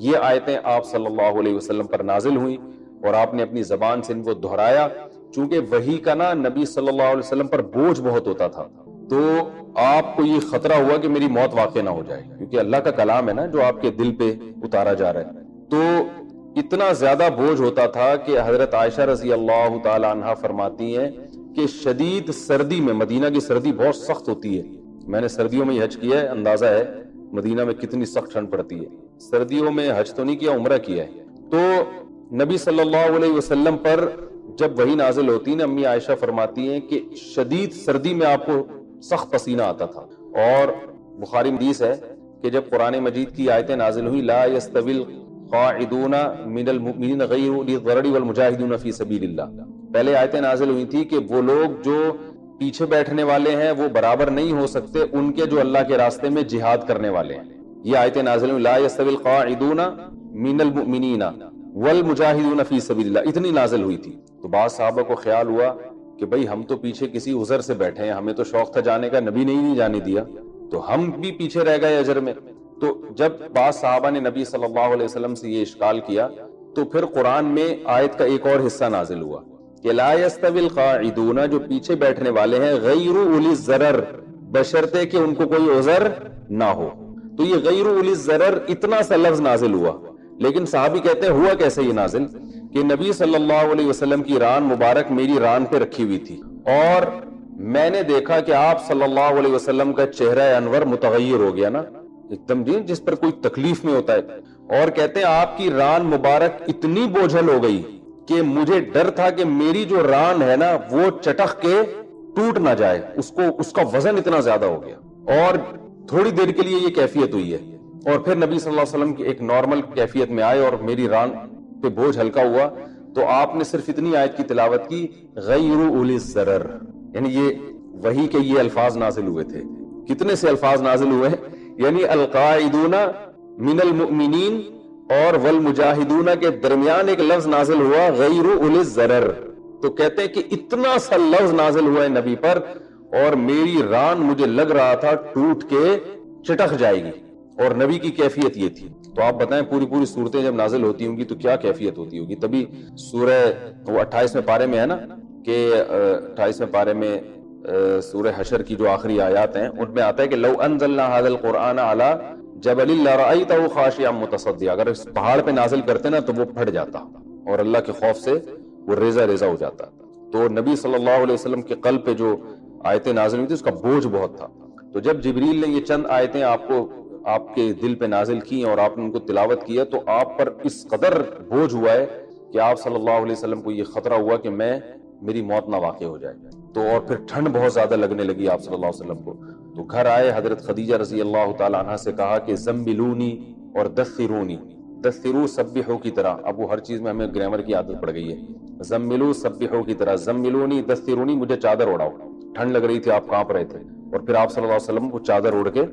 یہ آیتیں آپ صلی اللہ علیہ وسلم پر نازل ہوئیں اور آپ نے اپنی زبان سے ان کو دہرایا, چونکہ وحی کا نا نبی صلی اللہ علیہ وسلم پر بوجھ بہت ہوتا تھا. تو آپ کو یہ خطرہ ہوا کہ میری موت واقع نہ ہو جائے, کیونکہ اللہ کا کلام ہے نا جو آپ کے دل پہ اتارا جا رہا ہے. تو اتنا زیادہ بوجھ ہوتا تھا کہ حضرت عائشہ رضی اللہ تعالی عنہا فرماتی ہیں کہ شدید سردی میں, مدینہ کی سردی بہت سخت ہوتی ہے, میں نے سردیوں میں حج کیا ہے, اندازہ ہے مدینہ میں کتنی سخت ٹھنڈ پڑتی ہے. سردیوں میں حج تو نہیں کیا, عمرہ کیا ہے. تو نبی صلی اللہ علیہ وسلم پر جب وحی نازل ہوتی نا, امی عائشہ فرماتی ہیں کہ شدید سردی میں آپ کو سخت پسینہ آتا تھا. اور بخاری میں حدیث ہے کہ جب قرآن مجید کی آیتیں نازل ہوئی لا یستوی القاعدون من المؤمنین غیر اولی الضرر والمجاہدون فی سبیل اللہ, پہلے آیتیں نازل ہوئی تھی کہ وہ لوگ جو پیچھے بیٹھنے والے ہیں وہ برابر نہیں ہو سکتے ان کے جو اللہ کے راستے میں جہاد کرنے والے ہیں. یہ آیتیں نازل ہوئی لا یستوی القاعدون من المؤمنین والمجاہدون فی سبیل اللہ, اتنی نازل ہوئی تھی. تو بعض صحابہ کو خیال ہوا کہ بھئی ہم تو پیچھے کسی عذر سے بیٹھے ہیں, ہمیں تو شوق تھا جانے کا, نبی نے ہی نہیں جانے دیا, تو ہم بھی پیچھے رہ گئے اجر میں. تو جب بعض صحابہ نے نبی صلی اللہ علیہ وسلم سے یہ اشکال کیا تو پھر قرآن میں آیت کا ایک اور حصہ نازل ہوا کہ لا یستوی القاعدون, جو پیچھے بیٹھنے والے ہیں, غیر اولی الضرر, بشرطے کہ ان کو کوئی عذر نہ ہو. تو یہ غیر اولی الضرر اتنا سا لفظ نازل ہوا, لیکن صحابی کہتے ہیں ہوا کیسے یہ نازل کہ نبی صلی اللہ علیہ وسلم کی ران مبارک میری ران پہ رکھی ہوئی تھی اور میں نے دیکھا کہ آپ صلی اللہ علیہ وسلم کا چہرہ انور متغیر ہو گیا نا, ایک دم جس پر کوئی تکلیف میں ہوتا ہے. اور کہتے ہیں آپ کی ران مبارک اتنی بوجھل ہو گئی کہ مجھے ڈر تھا کہ میری جو ران ہے نا وہ چٹخ کے ٹوٹ نہ جائے, اس کا وزن اتنا زیادہ ہو گیا. اور تھوڑی دیر کے لیے یہ کیفیت ہوئی ہے اور پھر نبی صلی اللہ علیہ وسلم کی ایک نارمل کیفیت میں آئے اور میری ران پہ بوجھ ہلکا ہوا تو آپ نے صرف اتنی آیت کی تلاوت کی غیر اولی الضرر, یعنی یہ وحی کے یہ الفاظ نازل ہوئے تھے. کتنے سے الفاظ نازل ہوئے ہیں, یعنی القاعدون من المؤمنین اور والمجاہدون کے درمیان ایک لفظ نازل ہوا غیر اولی الضرر. تو کہتے ہیں کہ اتنا سا لفظ نازل ہوا ہے نبی پر اور میری ران مجھے لگ رہا تھا ٹوٹ کے چٹک جائے گی, اور نبی کی کیفیت یہ تھی. تو آپ بتائیں پوری صورتیں جب نازل ہوتی ہوں گی تو کیا کیفیت ہوتی ہوگی. تبھی سورہ وہ 28ویں پارے میں ہے نا کہ 28ویں پارے میں سورہ حشر کی جو آخری آیات ہیں ان میں آتا ہے کہ لو انزلنا هذا القرآن على جبل لرأيته خاشعا متصدعا, اگر اس پہاڑ پہ نازل کرتے نا تو وہ پھٹ جاتا اور اللہ کے خوف سے وہ ریزہ ہو جاتا. تو نبی صلی اللہ علیہ وسلم کے قلب پہ جو آیتیں نازل ہوئی تھی اس کا بوجھ بہت تھا. تو جب جبریل نے یہ چند آیتیں آپ کے دل پہ نازل کی اور آپ نے ان کو تلاوت کیا تو آپ پر اس قدر بوجھ ہوا ہے کہ آپ صلی اللہ علیہ وسلم کو یہ خطرہ ہوا کہ میری موت نہ واقع ہو جائے. تو اور پھر ٹھنڈ بہت زیادہ لگنے لگی آپ صلی اللہ علیہ وسلم کو. تو گھر آئے, حضرت خدیجہ رضی اللہ تعالی عنہ سے کہا کہ زملونی اور دثرونی, دثرو سبحو کی طرح, اب وہ ہر چیز میں ہمیں گرامر کی عادت پڑ گئی ہے, زملو سبحو کی طرح, زملونی دثرونی, مجھے چادر اوڑاؤ. ٹھنڈ لگ رہی تھی, آپ کانپ رہے تھے, اور پھر آپ صلی اللہ علیہ وسلم وہ چادر اوڑھ کے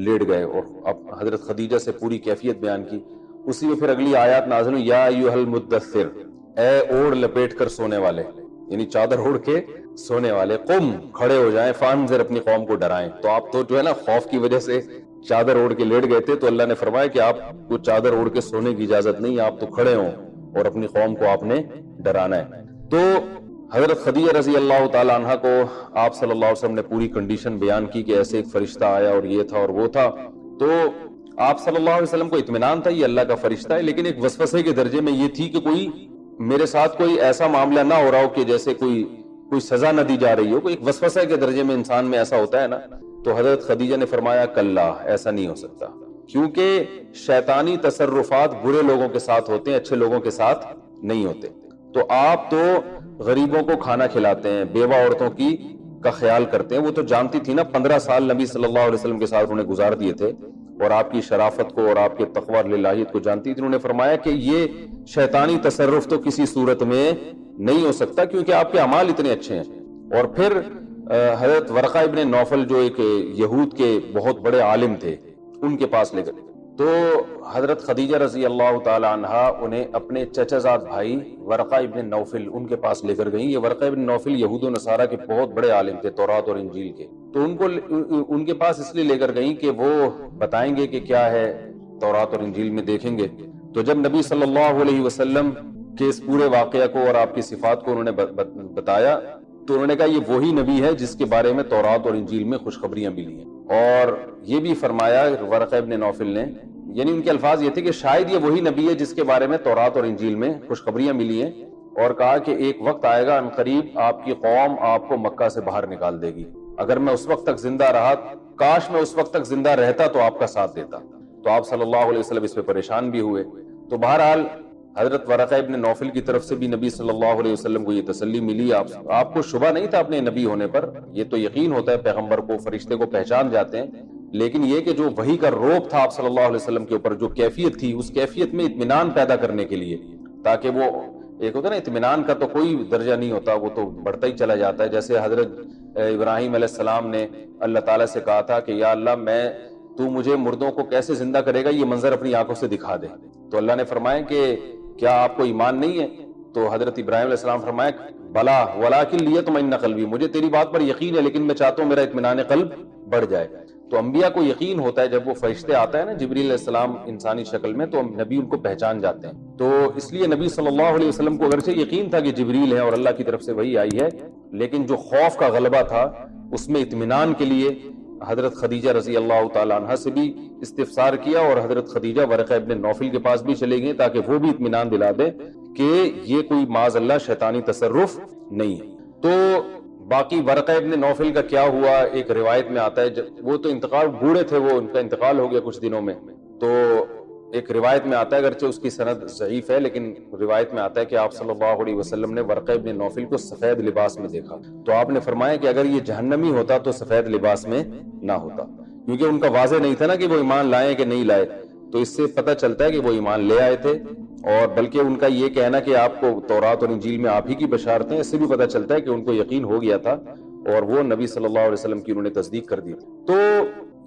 لیٹ گئے اور اب حضرت خدیجہ سے پوری کیفیت بیان کی. اسی میں پھر اگلی آیات نازل ہوئی یا ایھا المدثر, اے اوڑھ لپیٹ کر سونے والے, یعنی چادر اوڑھ کے سونے والے, قم, کھڑے ہو جائیں, فانذر, اپنی قوم کو ڈرائیں. تو آپ تو جو ہے نا خوف کی وجہ سے چادر اوڑھ کے لیٹ گئے تھے, تو اللہ نے فرمایا کہ آپ کو چادر اوڑھ کے سونے کی اجازت نہیں, آپ تو کھڑے ہوں اور اپنی قوم کو آپ نے ڈرانا ہے. تو حضرت خدیجہ رضی اللہ تعالی عنہ کو آپ صلی اللہ علیہ وسلم نے پوری کنڈیشن بیان کی کہ ایسے ایک فرشتہ آیا اور یہ تھا اور وہ تھا. تو آپ صلی اللہ علیہ وسلم کو اطمینان تھا یہ اللہ کا فرشتہ ہے، لیکن ایک وسوسے کے درجے میں یہ تھی کہ کوئی میرے ساتھ کوئی ایسا معاملہ نہ ہو رہا ہو کہ جیسے کوئی سزا نہ دی جا رہی ہو، کوئی ایک وسوسے کے درجے میں انسان میں ایسا ہوتا ہے نا. تو حضرت خدیجہ نے فرمایا کلا، ایسا نہیں ہو سکتا، کیونکہ شیطانی تصرفات برے لوگوں کے ساتھ ہوتے ہیں، اچھے لوگوں کے ساتھ نہیں ہوتے. تو آپ تو غریبوں کو کھانا کھلاتے ہیں، بیوہ عورتوں کا خیال کرتے ہیں. وہ تو جانتی تھی نا، 15 سال نبی صلی اللہ علیہ وسلم کے ساتھ انہوں نے گزار دیے تھے اور آپ کی شرافت کو اور آپ کے تقوی للہیت کو جانتی تھی. انہوں نے فرمایا کہ یہ شیطانی تصرف تو کسی صورت میں نہیں ہو سکتا کیونکہ آپ کے اعمال اتنے اچھے ہیں. اور پھر حضرت ورقہ ابن نوفل جو ایک یہود کے بہت بڑے عالم تھے ان کے پاس لے گئے. تو حضرت خدیجہ رضی اللہ تعالی عنہا انہیں اپنے چچا زاد بھائی ورقہ ابن نوفل ان کے پاس لے کر گئیں. یہ ورقہ ابن نوفل یہود و نصارہ کے بہت بڑے عالم تھے تورات اور انجیل کے. تو ان کے پاس اس لیے لے کر گئیں کہ وہ بتائیں گے کہ کیا ہے تورات اور انجیل میں، دیکھیں گے. تو جب نبی صلی اللہ علیہ وسلم کے اس پورے واقعہ کو اور آپ کی صفات کو انہوں نے بتایا تو انہوں نے کہا یہ وہی نبی ہے جس کے بارے میں تورات اور انجیل میں خوشخبریاں ملی ہیں. اور یہ بھی فرمایا ورقہ ابن نوفل نے، یعنی ان کے الفاظ یہ تھے کہ شاید یہ وہی نبی ہے جس کے بارے میں تورات اور انجیل میں خوشخبریاں ملی ہیں. اور کہا کہ ایک وقت آئے گا ان قریب آپ کی قوم آپ کو مکہ سے باہر نکال دے گی. اگر میں اس وقت تک زندہ رہا، کاش میں اس وقت تک زندہ رہتا تو آپ کا ساتھ دیتا. تو آپ صلی اللہ علیہ وسلم اس پہ پریشان بھی ہوئے. تو بہرحال حضرت ورقہ ابن نوفل کی طرف سے بھی نبی صلی اللہ علیہ وسلم کو یہ تسلی ملی. آپ کو شبہ نہیں تھا اپنے نبی ہونے پر، یہ تو یقین ہوتا ہے پیغمبر کو، فرشتے کو پہچان جاتے ہیں. لیکن یہ کہ جو وحی کا روب تھا آپ صلی اللہ علیہ وسلم کے اوپر، جو کیفیت تھی، اس کیفیت میں اطمینان پیدا کرنے کے لیے، تاکہ وہ ایک ہوتا ہے نا اطمینان کا تو کوئی درجہ نہیں ہوتا، وہ تو بڑھتا ہی چلا جاتا ہے. جیسے حضرت ابراہیم علیہ السلام نے اللہ تعالیٰ سے کہا تھا کہ یا اللہ تو مجھے مردوں کو کیسے زندہ کرے گا، یہ منظر اپنی آنکھوں سے دکھا دے. تو اللہ نے فرمایا کہ کیا آپ کو ایمان نہیں ہے؟ تو حضرت ابراہیم علیہ السلام فرمایا بلا ولکن لیطمئن قلبی، مجھے تیری بات پر یقین ہے لیکن میں چاہتا ہوں میرا اطمینان قلب بڑھ جائے. تو انبیاء کو یقین ہوتا ہے جب وہ فرشتے آتا ہے نا جبریل علیہ السلام انسانی شکل میں، تو نبی ان کو پہچان جاتے ہیں. تو اس لیے نبی صلی اللہ علیہ وسلم کو اگرچہ یقین تھا کہ جبریل ہے اور اللہ کی طرف سے وحی آئی ہے، لیکن جو خوف کا غلبہ تھا اس میں اطمینان کے لیے حضرت خدیجہ رضی اللہ تعالی عنہا سے بھی استفسار کیا اور حضرت خدیجہ ورقہ ابن نوفل کے پاس بھی چلے گئے تاکہ وہ بھی اطمینان دلا دے کہ یہ کوئی معاذ اللہ شیطانی تصرف نہیں ہے. تو باقی ورقہ ابن نوفل کا کیا ہوا ایک روایت میں آتا ہے، وہ تو انتقال بوڑھے تھے، وہ ان کا انتقال ہو گیا کچھ دنوں میں. تو ایک روایت میں آتا ہے، اگرچہ اس کی سند ضعیف ہے، لیکن روایت میں آتا ہے کہ آپ صلی اللہ علیہ وسلم نے ورقہ ابن نوفل کو سفید لباس میں دیکھا. تو آپ نے فرمایا کہ اگر یہ جہنمی ہوتا تو سفید لباس میں نہ ہوتا، کیونکہ ان کا واضح نہیں تھا نا کہ وہ ایمان لائے کہ نہیں لائے. تو اس سے پتہ چلتا ہے کہ وہ ایمان لے آئے تھے، اور بلکہ ان کا یہ کہنا کہ آپ کو تورات اور انجیل میں آپ ہی کی بشارتیں، اس سے بھی پتہ چلتا ہے کہ ان کو یقین ہو گیا تھا اور وہ نبی صلی اللہ علیہ وسلم کی انہوں نے تصدیق کر دی. تو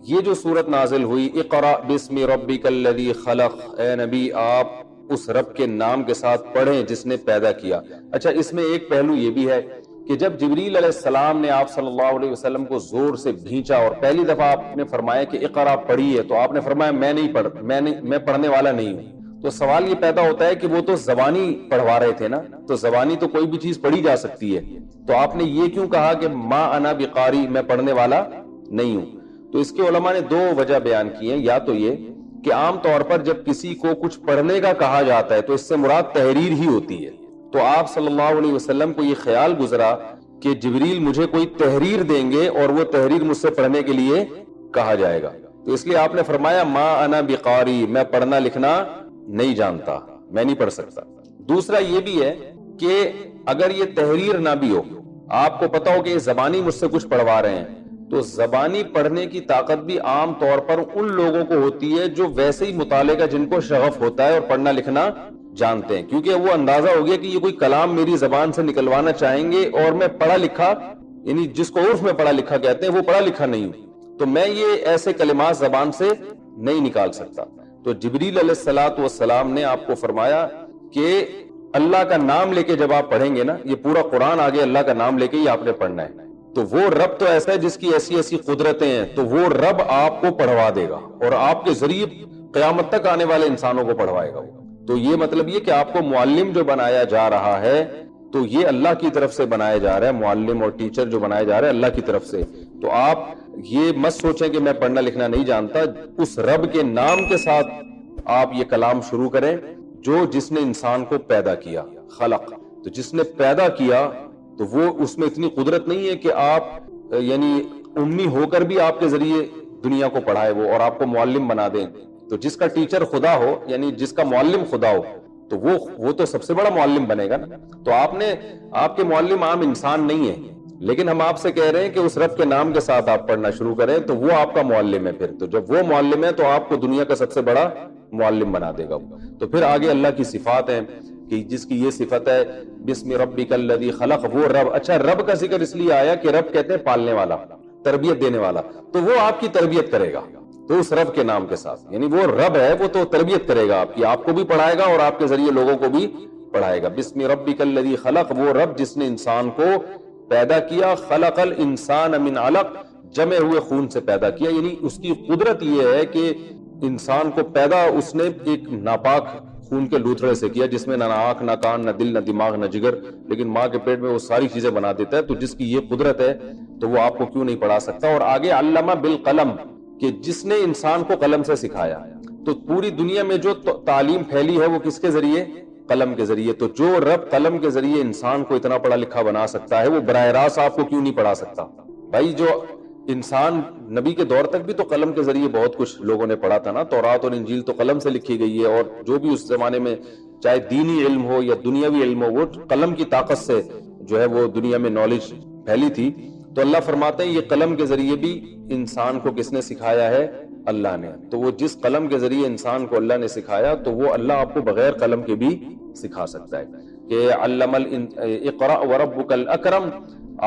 یہ جو صورت نازل ہوئی اقرأ باسم ربک الذی خلق، اے نبی آپ اس رب کے نام کے ساتھ پڑھیں جس نے پیدا کیا. اچھا، اس میں ایک پہلو یہ بھی ہے کہ جب جبریل علیہ السلام نے آپ صلی اللہ علیہ وسلم کو زور سے بھینچا اور پہلی دفعہ آپ نے فرمایا کہ اقرأ پڑھیے، تو آپ نے فرمایا میں پڑھنے والا نہیں ہوں. تو سوال یہ پیدا ہوتا ہے کہ وہ تو زبانی پڑھوا رہے تھے نا، تو زبانی تو کوئی بھی چیز پڑھی جا سکتی ہے، تو آپ نے یہ کیوں کہا کہ ما انا بقاری، میں پڑھنے والا نہیں ہوں؟ تو اس کے علماء نے دو وجہ بیان کی ہیں. یا تو یہ کہ عام طور پر جب کسی کو کچھ پڑھنے کا کہا جاتا ہے تو اس سے مراد تحریر ہی ہوتی ہے. تو آپ صلی اللہ علیہ وسلم کو یہ خیال گزرا کہ جبریل مجھے کوئی تحریر دیں گے اور وہ تحریر مجھ سے پڑھنے کے لیے کہا جائے گا، تو اس لیے آپ نے فرمایا ما انا بقاری، میں پڑھنا لکھنا نہیں جانتا، میں نہیں پڑھ سکتا. دوسرا یہ بھی ہے کہ اگر یہ تحریر نہ بھی ہو، آپ کو پتا ہو کہ یہ زبانی مجھ سے کچھ پڑھوا رہے ہیں، تو زبانی پڑھنے کی طاقت بھی عام طور پر ان لوگوں کو ہوتی ہے جو ویسے ہی مطالعے کا جن کو شغف ہوتا ہے اور پڑھنا لکھنا جانتے ہیں، کیونکہ وہ اندازہ ہو گیا کہ یہ کوئی کلام میری زبان سے نکلوانا چاہیں گے اور میں پڑھا لکھا، یعنی جس کو عرف میں پڑھا لکھا کہتے ہیں، وہ پڑھا لکھا نہیں ہوں، تو میں یہ ایسے کلمات زبان سے نہیں نکال سکتا. تو جبریل علیہ السلام نے آپ کو فرمایا کہ اللہ کا نام لے کے جب آپ پڑھیں گے نا، یہ پورا قرآن آگے اللہ کا نام لے کے ہی آپ نے پڑھنا ہے. تو وہ رب تو ایسا ہے جس کی ایسی ایسی قدرتیں ہیں، تو وہ رب آپ کو پڑھوا دے گا اور آپ کے ذریعے قیامت تک آنے والے انسانوں کو پڑھوائے گا. تو یہ مطلب یہ کہ آپ کو معلم جو بنایا جا رہا ہے تو یہ اللہ کی طرف سے بنایا جا رہا ہے، معلم اور ٹیچر جو بنایا جا رہا ہے اللہ کی طرف سے. تو آپ یہ مت سوچیں کہ میں پڑھنا لکھنا نہیں جانتا، اس رب کے نام کے ساتھ آپ یہ کلام شروع کریں جو جس نے انسان کو پیدا کیا. خلق، تو جس نے پیدا کیا تو وہ اس میں اتنی قدرت نہیں ہے کہ آپ یعنی امی ہو کر بھی آپ کے ذریعے دنیا کو پڑھائے وہ اور آپ کو معلم بنا دیں. تو جس کا ٹیچر خدا ہو، یعنی جس کا معلم خدا ہو، تو وہ تو سب سے بڑا معلم بنے گا نا. تو آپ کے معلم عام انسان نہیں ہے، لیکن ہم آپ سے کہہ رہے ہیں کہ اس رب کے نام کے ساتھ آپ پڑھنا شروع کریں تو وہ آپ کا معلم ہے. پھر تو جب وہ معلم ہے تو آپ کو دنیا کا سب سے بڑا معلم بنا دے گا. تو پھر آگے اللہ کی صفات ہیں کہ جس کی یہ صفت ہے بسم ربک الذی خلق، وہ رب. اچھا، رب کا ذکر اس لیے آیا کہ رب کہتے ہیں پالنے والا، تربیت دینے والا، تو وہ آپ کی تربیت کرے گا. تو اس رب کے نام کے ساتھ، یعنی وہ رب ہے، وہ تو تربیت کرے گا آپ کی، آپ کو بھی پڑھائے گا اور آپ کے ذریعے لوگوں کو بھی پڑھائے گا. بسم ربک الذی خلق، وہ رب جس نے انسان کو پیدا کیا. خلق الانسان من علق، جمے ہوئے خون سے پیدا کیا. یعنی اس کی قدرت یہ ہے کہ انسان کو پیدا اس نے ایک ناپاک خون کے لوتھڑے سے کیا، جس میں نہ آنکھ، نہ کان، نہ دل، نہ دماغ، نہ جگر، لیکن ماں کے پیٹ میں وہ ساری چیزیں بنا دیتا ہے. تو جس کی یہ قدرت ہے تو وہ آپ کو کیوں نہیں پڑھا سکتا. اور آگے علمہ بالقلم، کہ جس نے انسان کو قلم سے سکھایا. تو پوری دنیا میں جو تعلیم پھیلی ہے وہ کس کے ذریعے؟ قلم کے ذریعے. تو جو رب قلم کے ذریعے انسان کو اتنا پڑھا لکھا بنا سکتا ہے وہ براہ راست آپ کو کیوں نہیں پڑھا سکتا؟ بھائی جو انسان نبی کے دور تک بھی تو قلم کے ذریعے بہت کچھ لوگوں نے پڑھا تھا نا. تورات اور انجیل تو قلم سے لکھی گئی ہے، اور جو بھی اس زمانے میں چاہے دینی علم ہو یا دنیاوی علم ہو وہ قلم کی طاقت سے جو ہے وہ دنیا میں نالج پھیلی تھی. تو اللہ فرماتے ہیں یہ قلم کے ذریعے بھی انسان کو کس نے سکھایا ہے؟ اللہ نے. تو وہ جس قلم کے ذریعے انسان کو اللہ نے سکھایا تو وہ اللہ آپ کو بغیر قلم کے بھی سکھا سکتا ہے. کہ علم اقرأ وربک الاکرم،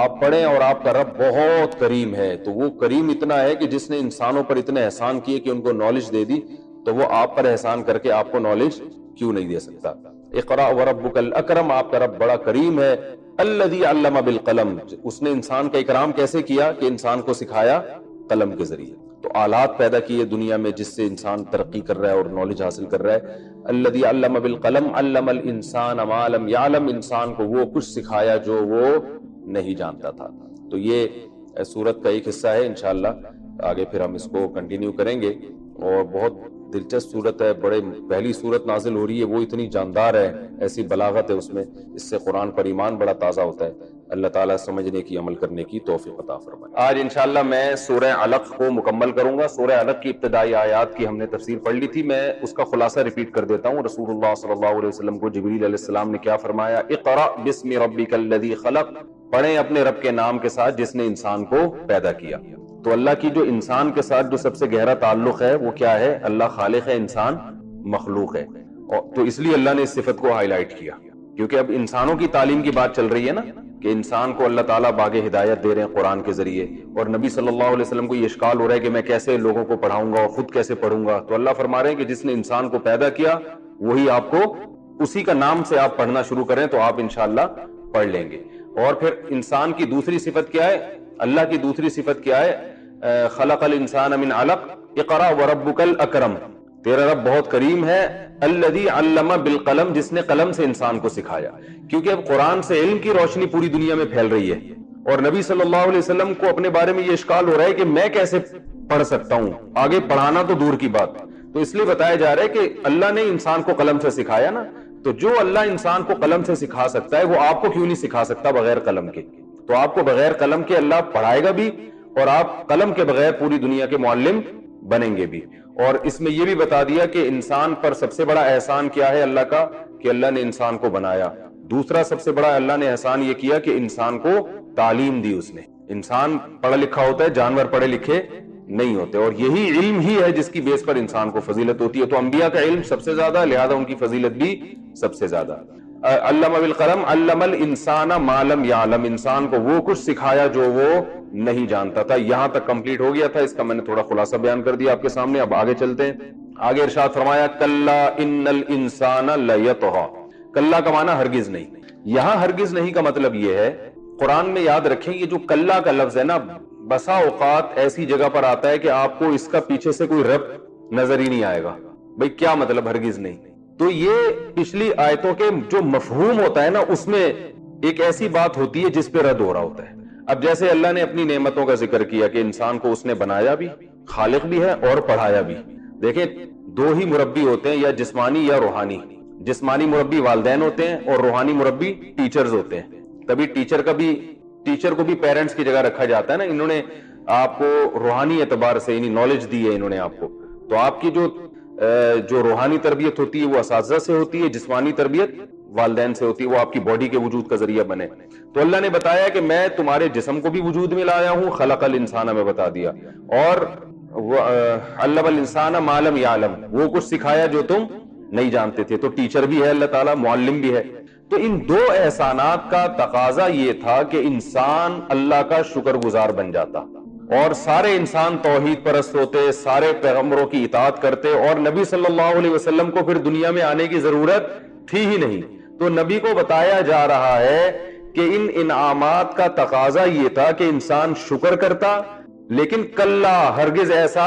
آپ پڑھیں اور آپ کا رب بہت کریم ہے. تو وہ کریم اتنا ہے کہ جس نے انسانوں پر اتنے احسان کیے کہ ان کو نالج دے دی، تو وہ آپ پر احسان کر کے آپ کو نالج کیوں نہیں دے سکتا؟ اقرأ وربک الاکرم، آپ کا رب بڑا کریم ہے. الذی علم بالقلم، اس نے انسان کا اکرام کیسے کیا؟ کہ انسان کو سکھایا قلم کے ذریعے. تو آلات پیدا کیے دنیا میں جس سے انسان ترقی کر رہا ہے اور نالج حاصل کر رہا ہے. الذی علم بالقلم علم الانسان ما لم یعلم، انسان کو وہ کچھ سکھایا جو وہ نہیں جانتا تھا. تو یہ سورت کا ایک حصہ ہے، انشاءاللہ آگے پھر ہم اس کو کنٹینیو کریں گے. اور بہت دلچسپ صورت ہے، بڑے پہلی صورت نازل ہو رہی ہے، وہ اتنی جاندار ہے، ایسی بلاغت ہے اس میں، اس سے قرآن پر ایمان بڑا تازہ ہوتا ہے. اللہ تعالیٰ سمجھنے کی، عمل کرنے کی توفیق عطا فرمائے. آج انشاءاللہ میں سورہ علق کو مکمل کروں گا. سورہ علق کی ابتدائی آیات کی ہم نے تفسیر پڑھ لی تھی، میں اس کا خلاصہ ریپیٹ کر دیتا ہوں. رسول اللہ صلی اللہ علیہ وسلم کو جبریل علیہ السلام نے کیا فرمایا؟ اقرأ بسم ربک الذی خلق، پڑھیں اپنے رب کے نام کے ساتھ جس نے انسان کو پیدا کیا. تو اللہ کی جو انسان کے ساتھ جو سب سے گہرا تعلق ہے وہ کیا ہے؟ اللہ خالق ہے، انسان مخلوق ہے. اور تو اس لیے اللہ نے اس صفت کو ہائی لائٹ کیا، کیونکہ اب انسانوں کی تعلیم کی بات چل رہی ہے نا، کہ انسان کو اللہ تعالیٰ باغ ہدایت دے رہے ہیں قرآن کے ذریعے، اور نبی صلی اللہ علیہ وسلم کو یہ اشکال ہو رہا ہے کہ میں کیسے لوگوں کو پڑھاؤں گا اور خود کیسے پڑھوں گا. تو اللہ فرما رہے ہیں کہ جس نے انسان کو پیدا کیا وہی آپ کو، اسی کا نام سے آپ پڑھنا شروع کریں تو آپ انشاءاللہ پڑھ لیں گے. اور پھر انسان کی دوسری صفت کیا ہے؟ اللہ کی دوسری صفت کیا ہے؟ خلق الانسان من علق اقرأ وربک الاکرم، تیرا رب بہت کریم ہے. الذی علم بالقلم، جس نے قلم سے انسان کو سکھایا. کیونکہ اب قرآن سے علم کی روشنی پوری دنیا میں پھیل رہی ہے، اور نبی صلی اللہ علیہ وسلم کو اپنے بارے میں یہ اشکال ہو رہا ہے کہ میں کیسے پڑھ سکتا ہوں، آگے پڑھانا تو دور کی بات. تو اس لیے بتایا جا رہا ہے کہ اللہ نے انسان کو قلم سے سکھایا نا، تو جو اللہ انسان کو قلم سے سکھا سکتا ہے وہ آپ کو کیوں نہیں سکھا سکتا بغیر قلم کے؟ تو آپ کو بغیر قلم کے اللہ پڑھائے گا بھی، اور آپ قلم کے بغیر پوری دنیا کے معلم بنیں گے بھی. اور اس میں یہ بھی بتا دیا کہ انسان پر سب سے بڑا احسان کیا ہے اللہ کا؟ کہ اللہ نے انسان کو بنایا. دوسرا سب سے بڑا اللہ نے احسان یہ کیا کہ انسان کو تعلیم دی اس نے. انسان پڑھا لکھا ہوتا ہے، جانور پڑھے لکھے نہیں ہوتے، اور یہی علم ہی ہے جس کی بیس پر انسان کو فضیلت ہوتی ہے. تو انبیاء کا علم سب سے زیادہ، لہذا ان کی فضیلت بھی سب سے زیادہ. علم بالقلم علم الانسان ما لم یعلم، انسان کو وہ کچھ سکھایا جو وہ نہیں جانتا تھا. یہاں تک کمپلیٹ ہو گیا تھا، اس کا میں نے تھوڑا خلاصہ بیان کر دیا آپ کے سامنے. اب آگے چلتے ہیں. آگے ارشاد فرمایا کلا ان الانسان لیطغی. کلا کا معنی ہرگز نہیں. یہاں ہرگز نہیں کا مطلب یہ ہے، قرآن میں یاد رکھیں یہ جو کلا کا لفظ ہے نا، بسا اوقات ایسی جگہ پر آتا ہے کہ آپ کو اس کا پیچھے سے کوئی ربط نظر ہی نہیں آئے گا. بھئی کیا مطلب ہرگز نہیں؟ تو یہ پچھلی آیتوں کے جو مفہوم ہوتا ہے نا اس میں ایک ایسی بات ہوتی ہے جس پہ رد ہو رہا ہوتا ہے. اب جیسے اللہ نے اپنی نعمتوں کا ذکر کیا کہ انسان کو اس نے بنایا بھی, خالق بھی ہے اور پڑھایا بھی. دیکھیں دو ہی مربی ہوتے ہیں, یا جسمانی یا روحانی. جسمانی مربی والدین ہوتے ہیں اور روحانی مربی ٹیچرز ہوتے ہیں. تبھی ٹیچر کو بھی پیرنٹس کی جگہ رکھا جاتا ہے نا. انہوں نے آپ کو روحانی اعتبار سے یعنی نالج دی ہے انہوں نے آپ کو, تو آپ کی جو روحانی تربیت ہوتی ہے وہ اساتذہ سے ہوتی ہے, جسمانی تربیت والدین سے ہوتی ہے, وہ آپ کی باڈی کے وجود کا ذریعہ بنے. تو اللہ نے بتایا کہ میں تمہارے جسم کو بھی وجود میں لایا ہوں, خلق الانسان میں بتا دیا, اور علم الانسان ما لم یعلم, وہ کچھ سکھایا جو تم نہیں جانتے تھے. تو ٹیچر بھی ہے اللہ تعالیٰ, معلم بھی ہے. تو ان دو احسانات کا تقاضا یہ تھا کہ انسان اللہ کا شکر گزار بن جاتا, اور سارے انسان توحید پرست ہوتے, سارے پیغمبروں کی اطاعت کرتے, اور نبی صلی اللہ علیہ وسلم کو پھر دنیا میں آنے کی ضرورت تھی ہی نہیں. تو نبی کو بتایا جا رہا ہے کہ ان انعامات کا تقاضا یہ تھا کہ انسان شکر کرتا, لیکن کلا ہرگز ایسا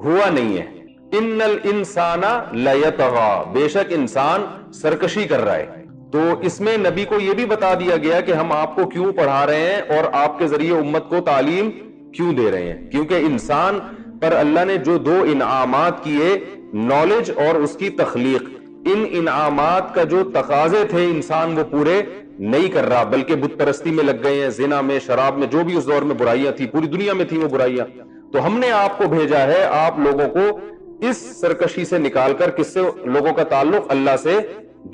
ہوا نہیں ہے. ان الانسان لیطغی, بے شک انسان سرکشی کر رہا ہے. تو اس میں نبی کو یہ بھی بتا دیا گیا کہ ہم آپ کو کیوں پڑھا رہے ہیں اور آپ کے ذریعے امت کو تعلیم کیوں دے رہے ہیں. کیونکہ انسان پر اللہ نے جو دو انعامات کیے, نالج اور اس کی تخلیق, ان انعامات کا جو تقاضے تھے انسان وہ پورے نہیں کر رہا, بلکہ بت پرستی میں لگ گئے ہیں, زنا میں, شراب میں, جو بھی اس دور میں برائیاں تھی, پوری دنیا میں تھی وہ برائیاں. تو ہم نے آپ کو بھیجا ہے آپ لوگوں کو اس سرکشی سے نکال کر کس سے لوگوں کا تعلق اللہ سے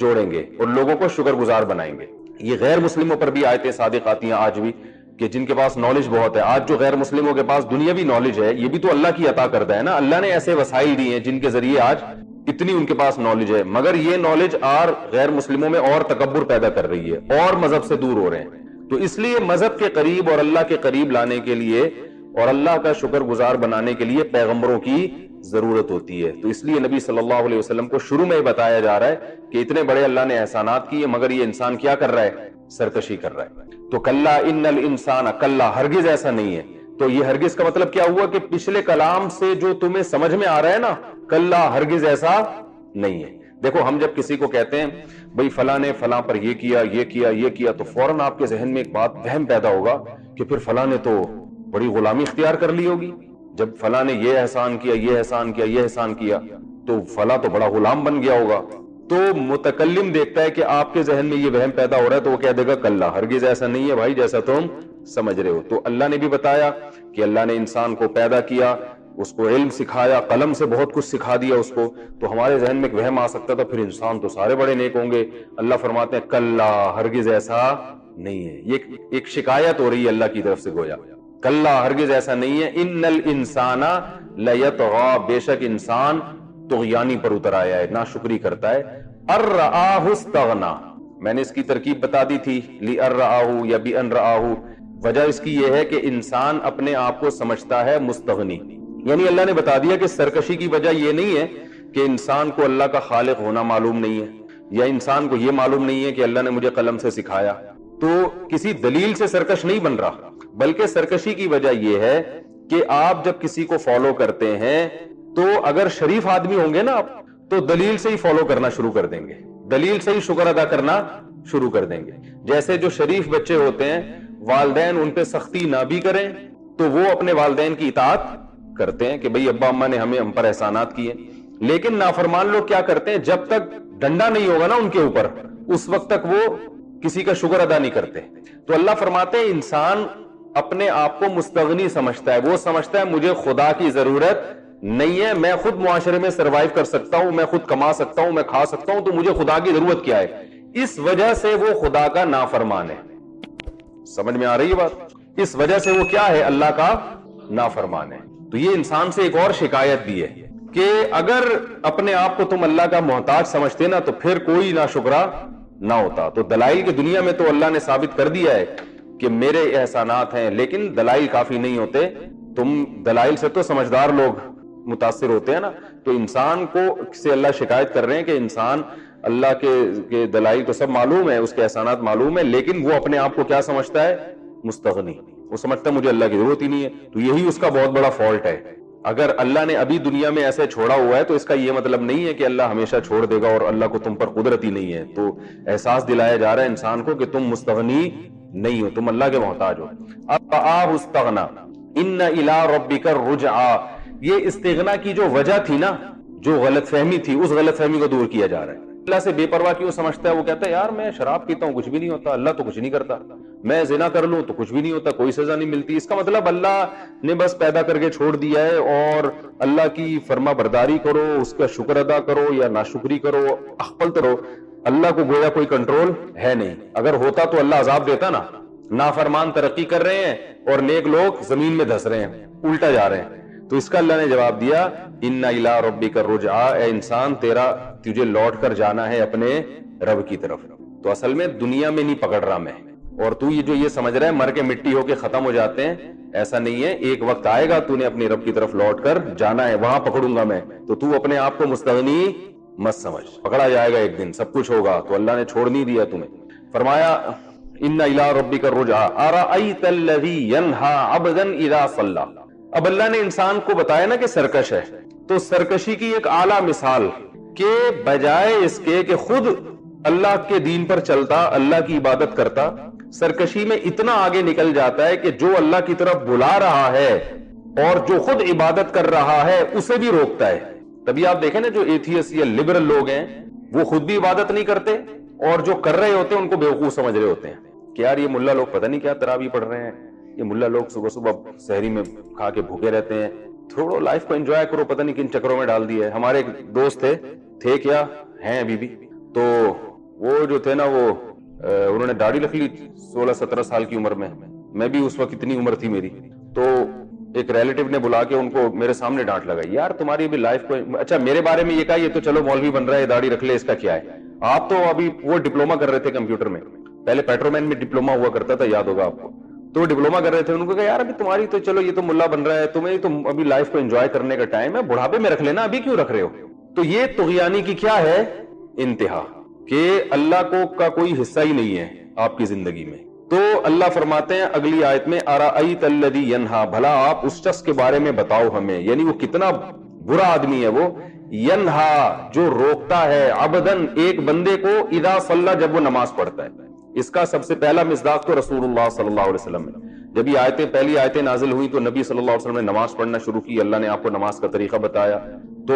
جوڑیں گے اور لوگوں کو شکر گزار بنائیں گے. یہ غیر مسلموں پر بھی آیتیں صادق آتی ہیں آج بھی, کہ جن کے پاس نالج بہت ہے. آج جو غیر مسلموں کے پاس دنیاوی نالج ہے یہ بھی تو اللہ کی عطا کردہ ہے نا. اللہ نے ایسے وسائل دی ہیں جن کے ذریعے آج اتنی ان کے پاس نالج ہے, مگر یہ نالج غیر مسلموں میں اور تکبر پیدا کر رہی ہے اور مذہب سے دور ہو رہے ہیں. تو اس لیے مذہب کے قریب اور اللہ کے قریب لانے کے لیے اور اللہ کا شکر گزار بنانے کے لیے پیغمبروں کی ضرورت ہوتی ہے. تو اس لیے نبی صلی اللہ علیہ وسلم کو شروع میں بتایا جا رہا ہے کہ اتنے بڑے اللہ نے احسانات کیے, مگر یہ انسان کیا کر رہا ہے, سرکشی کر رہا ہے. تو کلا ان الانسان, کلا ہرگز ایسا نہیں ہے. تو یہ ہرگز کا مطلب کیا ہوا کہ پچھلے کلام سے جو تمہیں سمجھ میں آ رہا ہے نا, کلا ہرگز ایسا نہیں ہے. دیکھو ہم جب کسی کو کہتے ہیں بھئی فلاں نے فلاں پر یہ کیا یہ کیا یہ کیا, تو فوراً آپ کے ذہن میں ایک بات وہم پیدا ہوگا کہ پھر فلاں نے تو بڑی غلامی اختیار کر لی ہوگی. جب فلاں نے یہ احسان کیا یہ احسان کیا یہ احسان کیا تو فلاں تو بڑا غلام بن گیا ہوگا. تو متکلم دیکھتا ہے کہ آپ کے ذہن میں یہ وہم پیدا ہو رہا ہے تو وہ کہہ دے گا کلا ہرگز ایسا نہیں ہے بھائی جیسا تم سمجھ رہے ہو. تو اللہ نے بھی بتایا کہ اللہ نے انسان کو پیدا کیا, اس کو علم سکھایا, قلم سے بہت کچھ سکھا دیا اس کو. تو ہمارے ذہن میں ایک وہم آ سکتا تھا پھر انسان تو سارے بڑے نیک ہوں گے. اللہ فرماتے ہیں کلا ہرگز ایسا نہیں ہے. یہ ایک شکایت ہو رہی ہے اللہ کی طرف سے گویا, کلا ہرگز ایسا نہیں ہے. ان الانسان لیطغی, بے شک انسان طغیانی پر اتر آیا ہے, ناشکری کرتا ہے. ارآہ استغنا, میں نے اس کی ترکیب بتا دی تھی, لارآہ یا بان رآہ. وجہ اس کی یہ ہے کہ انسان اپنے آپ کو سمجھتا ہے مستغنی. یعنی اللہ نے بتا دیا کہ سرکشی کی وجہ یہ نہیں ہے کہ انسان کو اللہ کا خالق ہونا معلوم نہیں ہے, یا انسان کو یہ معلوم نہیں ہے کہ اللہ نے مجھے قلم سے سکھایا. تو کسی دلیل سے سرکش نہیں بن رہا, بلکہ سرکشی کی وجہ یہ ہے کہ آپ جب کسی کو فالو کرتے ہیں تو اگر شریف آدمی ہوں گے نا آپ, تو دلیل سے ہی فالو کرنا شروع کر دیں گے, دلیل سے ہی شکر ادا کرنا شروع کر دیں گے. جیسے جو شریف بچے ہوتے ہیں, والدین ان پہ سختی نہ بھی کریں تو وہ اپنے والدین کی اطاعت کرتے ہیں کہ بھئی ابا اماں نے ہم پر احسانات کیے. لیکن نافرمان لوگ کیا کرتے ہیں, جب تک ڈنڈا نہیں ہوگا نا ان کے اوپر اس وقت تک وہ کسی کا شکر ادا نہیں کرتے. تو اللہ فرماتے ہیں انسان اپنے آپ کو مستغنی سمجھتا ہے, وہ سمجھتا ہے مجھے خدا کی ضرورت نہیں ہے, میں خود معاشرے میں سروائیو کر سکتا ہوں, میں خود کما سکتا ہوں, میں کھا سکتا ہوں, تو مجھے خدا کی ضرورت کیا ہے. اس وجہ سے وہ خدا کا نافرمان ہے. سمجھ میں آ رہی ہے بات؟ اس وجہ سے وہ کیا ہے, اللہ کا نافرمان ہے. تو یہ انسان سے ایک اور شکایت بھی ہے کہ اگر اپنے آپ کو تم اللہ کا محتاج سمجھتے نا تو پھر کوئی ناشکرا نہ ہوتا. تو دلائل کی دنیا میں تو اللہ نے ثابت کر دیا ہے کہ میرے احسانات ہیں, لیکن دلائل کافی نہیں ہوتے. تم دلائل سے تو سمجھدار لوگ متاثر ہوتے ہیں نا. تو انسان کو سے اللہ شکایت کر رہے ہیں کہ انسان اللہ کے دلائل تو سب معلوم ہے, اس کے احسانات معلوم ہے, لیکن وہ اپنے آپ کو کیا سمجھتا ہے, مستغنی. وہ سمجھتا ہے مجھے اللہ کی ضرورت ہی نہیں ہے. تو یہی اس کا بہت بڑا فالٹ ہے اگر اللہ نے ابھی دنیا میں ایسے چھوڑا ہوا ہے تو اس کا یہ مطلب نہیں ہے کہ اللہ ہمیشہ چھوڑ دے گا اور اللہ کو تم پر قدرت ہی نہیں ہے. تو احساس دلایا جا رہا ہے انسان کو کہ تم مستغنی نہیں ہو, تم اللہ کے محتاج ہو. اب استغنا ان الی ربک الرجعا, یہ استغنا کی جو وجہ تھی نا, جو غلط فہمی تھی, اس غلط فہمی کو دور کیا جا رہا ہے. اللہ سے بے پرواہ کیوں سمجھتا ہے؟ وہ کہتا ہے یار میں شراب پیتا ہوں کچھ بھی نہیں ہوتا, اللہ تو کچھ نہیں کرتا, میں زنا کر لوں تو کچھ بھی نہیں ہوتا, کوئی سزا نہیں ملتی. اس کا مطلب اللہ نے بس پیدا کر کے چھوڑ دیا ہے, اور اللہ کی فرما برداری کرو, اس کا شکر ادا کرو یا ناشکری کرو, اخپلت رہو. اللہ کو گویا کوئی کنٹرول ہے نہیں. اگر ہوتا تو اللہ عذاب دیتا نا. نافرمان ترقی کر رہے ہیں اور نیک لوگ زمین میں دھس رہے ہیں, الٹا جا رہے ہیں. تو اس کا اللہ نے جواب دیا ان الی ربک الرجعا, اے انسان تجھے لوٹ کر جانا ہے اپنے رب کی طرف. تو اصل میں دنیا میں نہیں پکڑ رہا میں, اور تو یہ سمجھ رہا ہے مر کے مٹی ہو کے ختم ہو جاتے ہیں, ایسا نہیں ہے. ایک وقت آئے گا تو نے اپنی رب کی طرف لوٹ کر جانا ہے, وہاں پکڑوں گا میں. تو اپنے آپ کو مستغنی مت سمجھ, پکڑا جائے گا ایک دن, سب کچھ ہوگا. تو اللہ نے چھوڑ نہیں دیا تمہیں. فرمایا ان الی ربک الرجعا ارأیت الذی ینہی عبدا اذا صلی. اب اللہ نے انسان کو بتایا نا کہ سرکش ہے, تو سرکشی کی ایک اعلیٰ مثال کہ بجائے اس کے کہ خود اللہ کے دین پر چلتا, اللہ کی عبادت کرتا, سرکشی میں اتنا آگے نکل جاتا ہے کہ جو اللہ کی طرف بلا رہا ہے اور جو خود عبادت کر رہا ہے اسے بھی روکتا ہے. تبھی آپ دیکھیں نا جو ایتھیسٹ یا لبرل لوگ ہیں وہ خود بھی عبادت نہیں کرتے, اور جو کر رہے ہوتے ہیں ان کو بیوقوف سمجھ رہے ہوتے ہیں کہ یار یہ ملا لوگ پتہ نہیں کیا تراویح پڑھ رہے ہیں, یہ ملا لوگ صبح صبح سحری میں کھا کے بھوکے رہتے ہیں, تھوڑا لائف کو انجوائے کرو, پتہ نہیں کن چکروں میں ڈال دیا ہے. ہمارے ایک دوست تھے کیا ہیں ابھی بھی, تو وہ جو تھے نا وہ انہوں نے داڑھی رکھ لی 16-17 سال کی عمر میں بھی اس وقت اتنی عمر تھی میری. تو ایک ریلیٹیو نے بلا کے ان کو میرے سامنے ڈانٹ لگائی, یار تمہاری ابھی لائف کو, اچھا میرے بارے میں یہ کہا یہ تو چلو مولوی بن رہا ہے, داڑھی رکھ لے, اس کا کیا ہے, آپ تو ابھی وہ ڈپلوما کر رہے تھے کمپیوٹر میں, پہلے پیٹرومین میں ڈپلوما ہوا کرتا تھا, یاد ہوگا آپ کو. تو ڈپلوما کر رہے تھے, ان کو کہا یار ابھی تمہاری تو چلو یہ تو ملا بن رہا ہے, تمہیں تو ابھی لائف کو انجوائے کرنے کا ٹائم ہے, بڑھاپے میں رکھ لینا, ابھی کیوں رکھ رہے ہو. تو یہ طغیانی کی کیا ہے انتہا, کہ اللہ کو کا کوئی حصہ ہی نہیں ہے آپ کی زندگی میں. تو اللہ فرماتے ہیں اگلی آیت میں ارأیت الذی ینہی, بھلا آپ اس شخص کے بارے میں بتاؤ ہمیں, یعنی وہ کتنا برا آدمی ہے وہ, ینہی جو روکتا ہے, عبدن ایک بندے کو, اذا صلی جب وہ نماز پڑھتا ہے. اس کا سب سے پہلا مصداق تو رسول اللہ صلی اللہ علیہ وسلم ہے. جب یہ پہلی آیتیں نازل ہوئی تو نبی صلی اللہ علیہ وسلم نے نماز پڑھنا شروع کی, اللہ نے آپ کو نماز کا طریقہ بتایا. تو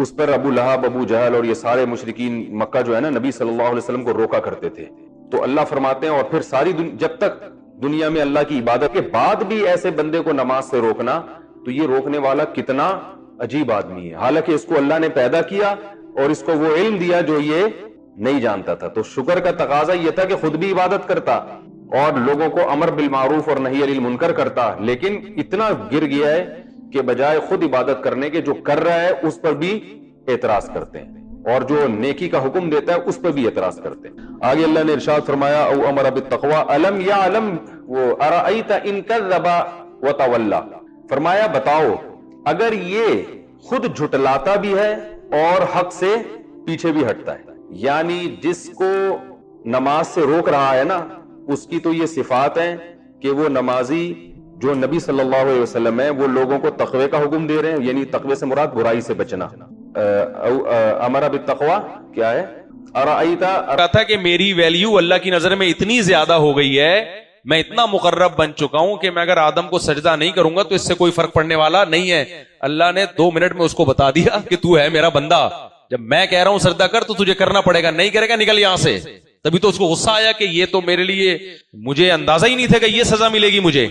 اس پر ابو لہب, ابو جہل اور یہ سارے مشرکین مکہ جو ہے نا نبی صلی اللہ علیہ وسلم کو روکا کرتے تھے. تو اللہ فرماتے ہیں اور پھر ساری جب تک دنیا میں اللہ کی عبادت کے بعد بھی ایسے بندے کو نماز سے روکنا, تو یہ روکنے والا کتنا عجیب آدمی ہے. حالانکہ اس کو اللہ نے پیدا کیا اور اس کو وہ علم دیا جو یہ نہیں جانتا تھا. تو شکر کا تقاضا یہ تھا کہ خود بھی عبادت کرتا اور لوگوں کو امر بالمعروف اور نہی عن المنکر کرتا, لیکن اتنا گر گیا ہے کہ بجائے خود عبادت کرنے کے جو کر رہا ہے اس پر بھی اعتراض کرتے ہیں, اور جو نیکی کا حکم دیتا ہے اس پر بھی اعتراض کرتے ہیں. آگے اللہ نے ارشاد فرمایا او امر بالتقوی الم یعلم ارأیت ان کذب وتولی, فرمایا بتاؤ اگر یہ خود جھٹلاتا بھی ہے اور حق سے پیچھے بھی ہٹتا ہے, یعنی جس کو نماز سے روک رہا ہے نا اس کی تو یہ صفات ہیں کہ وہ نمازی جو نبی صلی اللہ علیہ وسلم ہے وہ لوگوں کو تقوی کا حکم دے رہے ہیں, یعنی تقوی سے مراد برائی سے بچنا. امر بالتقوی کیا ہے, کہا تھا کہ میری ویلیو اللہ کی نظر میں اتنی زیادہ ہو گئی ہے, میں اتنا مقرب بن چکا ہوں کہ میں اگر آدم کو سجدہ نہیں کروں گا تو اس سے کوئی فرق پڑنے والا نہیں ہے. اللہ نے 2 منٹ میں اس کو بتا دیا کہ تو ہے میرا بندہ, جب میں کہہ رہا ہوں سجدہ کر تو تجھے کرنا پڑے گا, نہیں کرے گا نکل یہاں سے. تبھی تو اس کو غصہ آیا کہ یہ تو میرے لیے, مجھے اندازہ ہی نہیں تھا کہ یہ سزا ملے گی مجھے.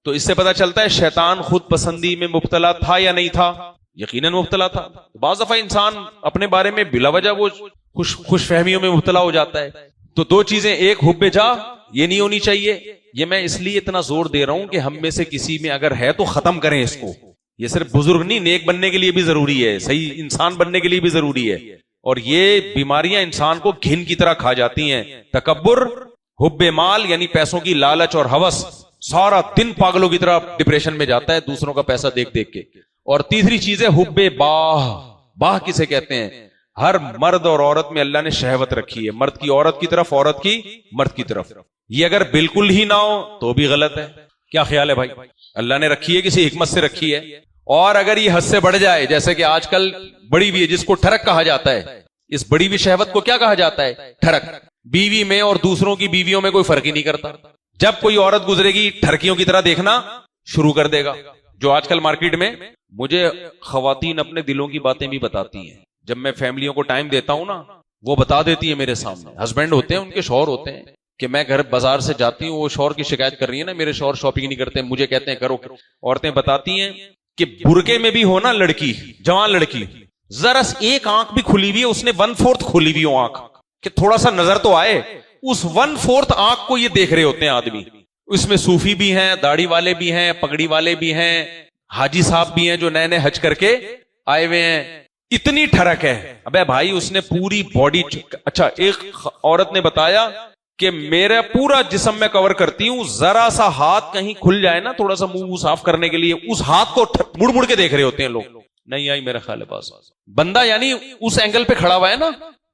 تو اس سے پتا چلتا ہے شیطان خود پسندی میں مبتلا تھا یا نہیں تھا, یقیناً مبتلا تھا. بعض دفعہ انسان اپنے بارے میں بلا وجہ وہ خوش فہمیوں میں مبتلا ہو جاتا ہے. تو 2 چیزیں, ایک حب جا, یہ نہیں ہونی چاہیے. یہ میں اس لیے اتنا زور دے رہا ہوں کہ ہم میں سے کسی میں اگر ہے تو ختم کریں اس کو. یہ صرف بزرگ نہیں, نیک بننے کے لیے بھی ضروری ہے, صحیح انسان بننے کے لیے بھی ضروری ہے. اور یہ بیماریاں انسان کو گھن کی طرح کھا جاتی ہیں. تکبر, حب مال یعنی پیسوں کی لالچ اور ہوس, سارا دن پاگلوں کی طرح ڈپریشن میں جاتا ہے دوسروں کا پیسہ دیکھ دیکھ کے. اور تیسری چیز ہے حب باہ. باہ کسے کہتے ہیں؟ ہر مرد اور عورت میں اللہ نے شہوت رکھی ہے, مرد کی عورت کی طرف, عورت کی مرد کی طرف. یہ اگر بالکل ہی نہ ہو تو بھی غلط ہے. کیا خیال ہے بھائی؟ اللہ نے رکھی ہے, کسی حکمت سے رکھی ہے. اور اگر یہ حد سے بڑھ جائے، جیسے کہ آج کل بڑی ہوئی ہے جس کو ٹھرک کہا جاتا ہے، اس بڑی ہوئی شہوت کو کیا کہا جاتا ہے؟ ٹھرک. بیوی میں اور دوسروں کی بیویوں میں کوئی فرق ہی نہیں کرتا. جب کوئی عورت گزرے گی ٹھرکیوں کی طرح دیکھنا شروع کر دے گا. جو آج کل مارکیٹ میں، مجھے خواتین اپنے دلوں کی باتیں بھی بتاتی ہیں. جب میں فیملیوں کو ٹائم دیتا ہوں نا، وہ بتا دیتی ہے میرے سامنے. ہسبینڈ ہوتے ہیں، ان کے شوہر ہوتے ہیں، کہ میں گھر بازار سے جاتی ہوں، وہ شوہر کی شکایت کر رہی ہے نا، میرے شوہر شاپنگ نہیں کرتے، مجھے کہتے ہیں کرو. عورتیں بتاتی ہیں کہ برقعے میں بھی ہو نا لڑکی، جوان لڑکی، ذرا ایک آنکھ بھی کھلی ہوئی ہے، اس نے 1/4 کھلی ہوئی ہو آنکھ، کہ تھوڑا سا نظر تو آئے، اس 1/4 آنکھ کو یہ دیکھ رہے ہوتے ہیں آدمی. اس میں صوفی بھی ہیں، داڑھی والے بھی ہیں، پگڑی والے بھی ہیں، حاجی صاحب بھی ہیں جو نئے نئے حج کر کے آئے ہوئے ہیں. اتنی ٹھڑک ہے. ابے بھائی اس نے پوری باڈی. اچھا ایک عورت نے بتایا کہ میرا پورا جسم میں کور کرتی ہوں، ذرا سا ہاتھ کہیں کھل جائے نا تھوڑا سا منہ صاف کرنے کے لیے، اس ہاتھ کو مڑ مڑ کے دیکھ رہے ہوتے ہیں لوگ. نہیں آئی میرا خیال ہے پاس بندہ، یعنی اس اینگل پہ کھڑا ہوا ہے نا،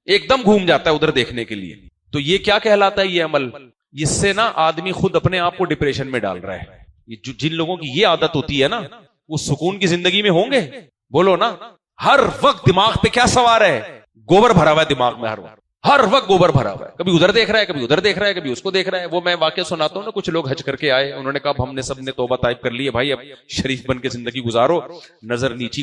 ایک دم گھوم جاتا ہے ادھر دیکھنے کے لیے. تو یہ کیا کہلاتا ہے یہ عمل؟ اس سے نا آدمی خود اپنے آپ کو ڈپریشن میں ڈال رہا ہے. یہ جن لوگوں کی یہ عادت ہوتی ہے نا، وہ سکون کی زندگی میں ہوں گے؟ بولو نا. ہر وقت دماغ پہ کیا سوار ہے؟ گوبر بھرا ہوا ہے دماغ میں، ہر وقت گوبر بھرا ہوا ہے. کبھی ادھر دیکھ رہا ہے، کبھی ادھر دیکھ رہا ہے، کبھی اس کو دیکھ رہا ہے. وہ میں واقعہ سناتا ہوں نا، کچھ لوگ حج کر کے آئے، انہوں نے کہا ہم نے سب نے توبہ طائب کر لی ہے بھائی، اب شریف بن کے زندگی گزارو. نظر نیچی،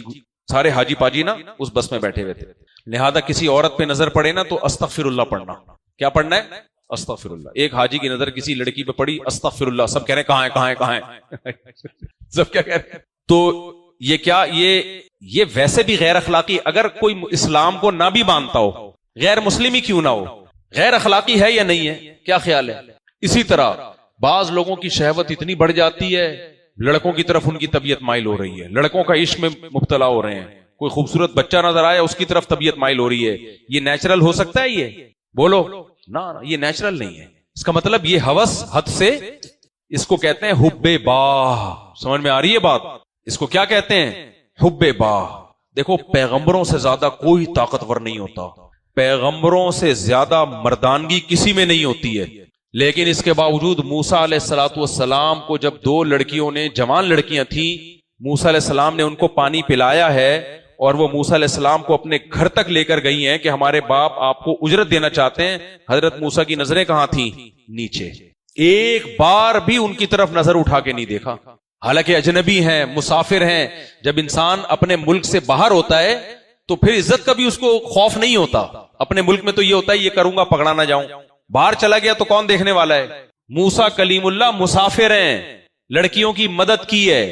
سارے حاجی پاجی نا اس بس میں بیٹھے ہوئے تھے. لہذا کسی عورت پہ نظر پڑے نا تو استغفر اللہ پڑھنا. کیا پڑھنا ہے؟ استغفر اللہ. ایک حاجی کی نظر کسی لڑکی پہ پڑی، استغفر اللہ. سب کہہ رہے کہاں ہے کہاں ہے کہاں ہے سب کیا کہہ رہے ہیں. تو یہ کیا، یہ ویسے بھی غیر اخلاقی. اگر کوئی اسلام کو نہ بھی مانتا ہو، غیر مسلم ہی کیوں نہ ہو، غیر اخلاقی ہے یا نہیں ہے؟ کیا خیال ہے؟ اسی طرح بعض لوگوں کی شہوت اتنی بڑھ جاتی ہے، لڑکوں کی طرف ان کی طبیعت مائل ہو رہی ہے، لڑکوں کا عشق میں مبتلا ہو رہے ہیں. کوئی خوبصورت بچہ نظر آیا اس کی طرف طبیعت مائل ہو رہی ہے. یہ نیچرل ہو سکتا ہے؟ یہ بولو نا، یہ نیچرل نہیں ہے. اس کا مطلب یہ ہوس حد سے، اس کو کہتے ہیں حب باہ. سمجھ میں آ رہی ہے بات؟ اس کو کیا کہتے ہیں؟ حب باہ. دیکھو پیغمبروں سے زیادہ کوئی طاقتور نہیں ہوتا، پیغمبروں سے زیادہ مردانگی کسی میں نہیں ہوتی ہے. لیکن اس کے باوجود موسیٰ علیہ الصلوۃ والسلام کو جب 2 لڑکیوں نے، جوان لڑکیاں تھیں، موسیٰ علیہ السلام نے ان کو پانی پلایا ہے، اور وہ موسیٰ علیہ السلام کو اپنے گھر تک لے کر گئی ہیں کہ ہمارے باپ آپ کو اجرت دینا چاہتے ہیں. حضرت موسیٰ کی نظریں کہاں تھیں؟ نیچے. ایک بار بھی ان کی طرف نظر اٹھا کے نہیں دیکھا. حالانکہ اجنبی ہیں، مسافر ہیں. جب انسان اپنے ملک سے باہر ہوتا ہے تو پھر عزت کا بھی اس کو خوف نہیں ہوتا. اپنے ملک میں تو یہ ہوتا ہے یہ کروں گا پکڑا نہ جاؤں. باہر چلا گیا تو کون دیکھنے والا ہے؟ موسیٰ کلیم اللہ مسافر ہیں، لڑکیوں کی مدد کی ہے،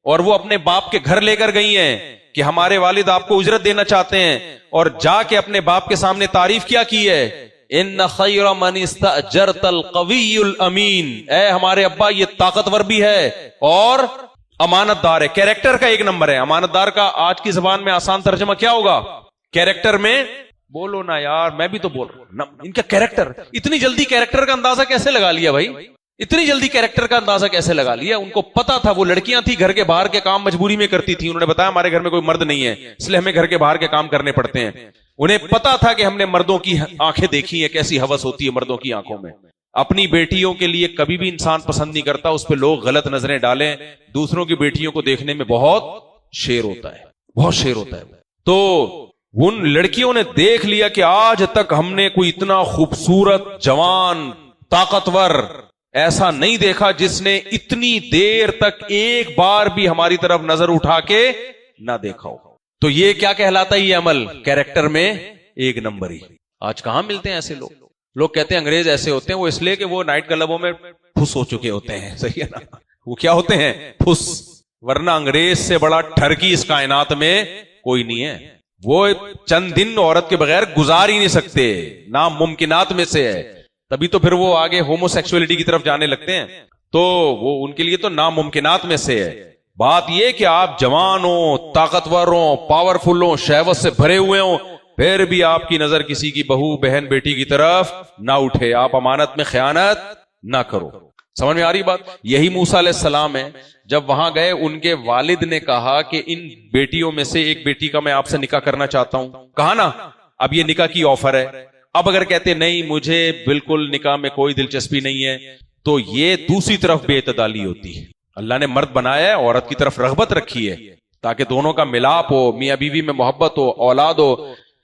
اور وہ اپنے باپ کے گھر لے کر گئی ہیں کہ ہمارے والد آپ کو اجرت دینا چاہتے ہیں، اور جا کے اپنے باپ کے سامنے تعریف کیا کی ہے؟ ان خیر من استاجرت القوی الامین. اے ہمارے ابا یہ طاقتور بھی ہے اور امانت دار ہے. کیریکٹر کا 1 نمبر ہے. امانت دار کا آج کی زبان میں آسان ترجمہ کیا ہوگا؟ کیریکٹر میں. بولو نا یار، میں بھی تو بول رہا ہوں. ان کا کیریکٹر، اتنی جلدی کیریکٹر کا اندازہ کیسے لگا لیا بھائی؟ اتنی جلدی کیریکٹر کا اندازہ کیسے لگا لیا؟ ان کو پتا تھا، وہ لڑکیاں تھی گھر کے باہر کے کام مجبوری میں کرتی تھی. انہوں نے بتایا ہمارے گھر میں کوئی مرد نہیں ہے، اس لیے ہمیں گھر کے باہر کے کام کرنے پڑتے ہیں. انہیں پتا تھا کہ ہم نے مردوں کی آنکھیں دیکھی ہیں، کیسی ہوس ہوتی ہے مردوں کی آنکھوں میں. اپنی بیٹیوں کے لیے کبھی بھی انسان پسند نہیں کرتا اس پہ لوگ غلط نظریں ڈالیں. دوسروں کی بیٹیوں کو دیکھنے میں بہت شیر ہوتا ہے، بہت شیر ہوتا ہے. تو ان لڑکیوں نے دیکھ لیا کہ آج تک ہم نے کوئی اتنا خوبصورت، جوان، طاقتور ایسا نہیں دیکھا جس نے اتنی دیر تک ایک بار بھی ہماری طرف نظر اٹھا کے نہ دیکھا ہو. تو یہ کیا کہلاتا ہے؟ یہ عمل کیریکٹر میں 1 نمبر ہی. آج کہاں ملتے ہیں ایسے لوگ؟ لوگ کہتے ہیں انگریز ایسے ہوتے ہیں، وہ اس لیے کہ وہ نائٹ کلبوں میں پھس ہو چکے ہوتے ہیں. صحیح ہے نا؟ وہ کیا ہوتے ہیں؟ پھس. ورنہ انگریز سے بڑا ٹھرکی اس کائنات میں کوئی نہیں ہے. وہ چند دن عورت کے بغیر گزار ہی نہیں سکتے، ناممکنات میں سے ہے. تبھی تو پھر وہ آگے ہومو سیکسولیٹی کی طرف جانے لگتے ہیں. تو وہ ان کے لیے تو ناممکنات میں سے ہے. بات یہ کہ آپ جوان ہوں، طاقتور ہوں، پاورفل ہوں، شہوت سے بھرے ہوئے ہوں، پھر بھی آپ کی نظر کسی کی بہو، بہن، بیٹی کی طرف نہ اٹھے. آپ امانت میں خیانت نہ کرو. سمجھ میں آ رہی بات؟ یہی موسیٰ علیہ السلام ہے. جب وہاں گئے ان کے والد نے کہا کہ ان بیٹیوں میں سے ایک بیٹی کا میں آپ سے نکاح کرنا چاہتا ہوں. کہا نا اب یہ نکاح کی آفر ہے. اب اگر کہتے نہیں مجھے بالکل نکاح میں کوئی دلچسپی نہیں ہے تو یہ دوسری طرف بے اعتدالی ہوتی ہے. اللہ نے مرد بنایا ہے، عورت کی طرف رغبت رکھی ہے، تاکہ دونوں کا ملاپ ہو, میاں بیوی میں محبت ہو, اولاد ہو.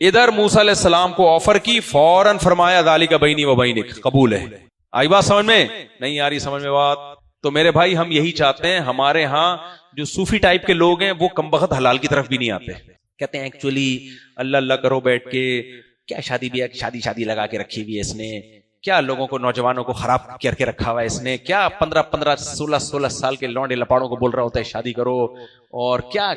ادھر موسیٰ علیہ السلام کو آفر کی, فوراً فرمایا ذالک بینی و بینک, قبول ہے. آئی بات سمجھ میں؟ نہیں آ رہی سمجھ میں بات؟ تو میرے بھائی ہم یہی چاہتے ہیں. ہمارے ہاں جو صوفی ٹائپ کے لوگ ہیں وہ کمبخت حلال کی طرف بھی نہیں آتے, کہتے ہیں ایکچولی اللہ اللہ کرو بیٹھ کے, کیا شادی بھی شادی لگا کے رکھی ہوئی ہے اس نے, کیا لوگوں کو نوجوانوں کو خراب کر کے رکھا ہوا ہے اس نے, کیا 15 16 سال کے لونڈے لپاڑوں کو بول رہا ہوتا ہے شادی کرو, اور کیا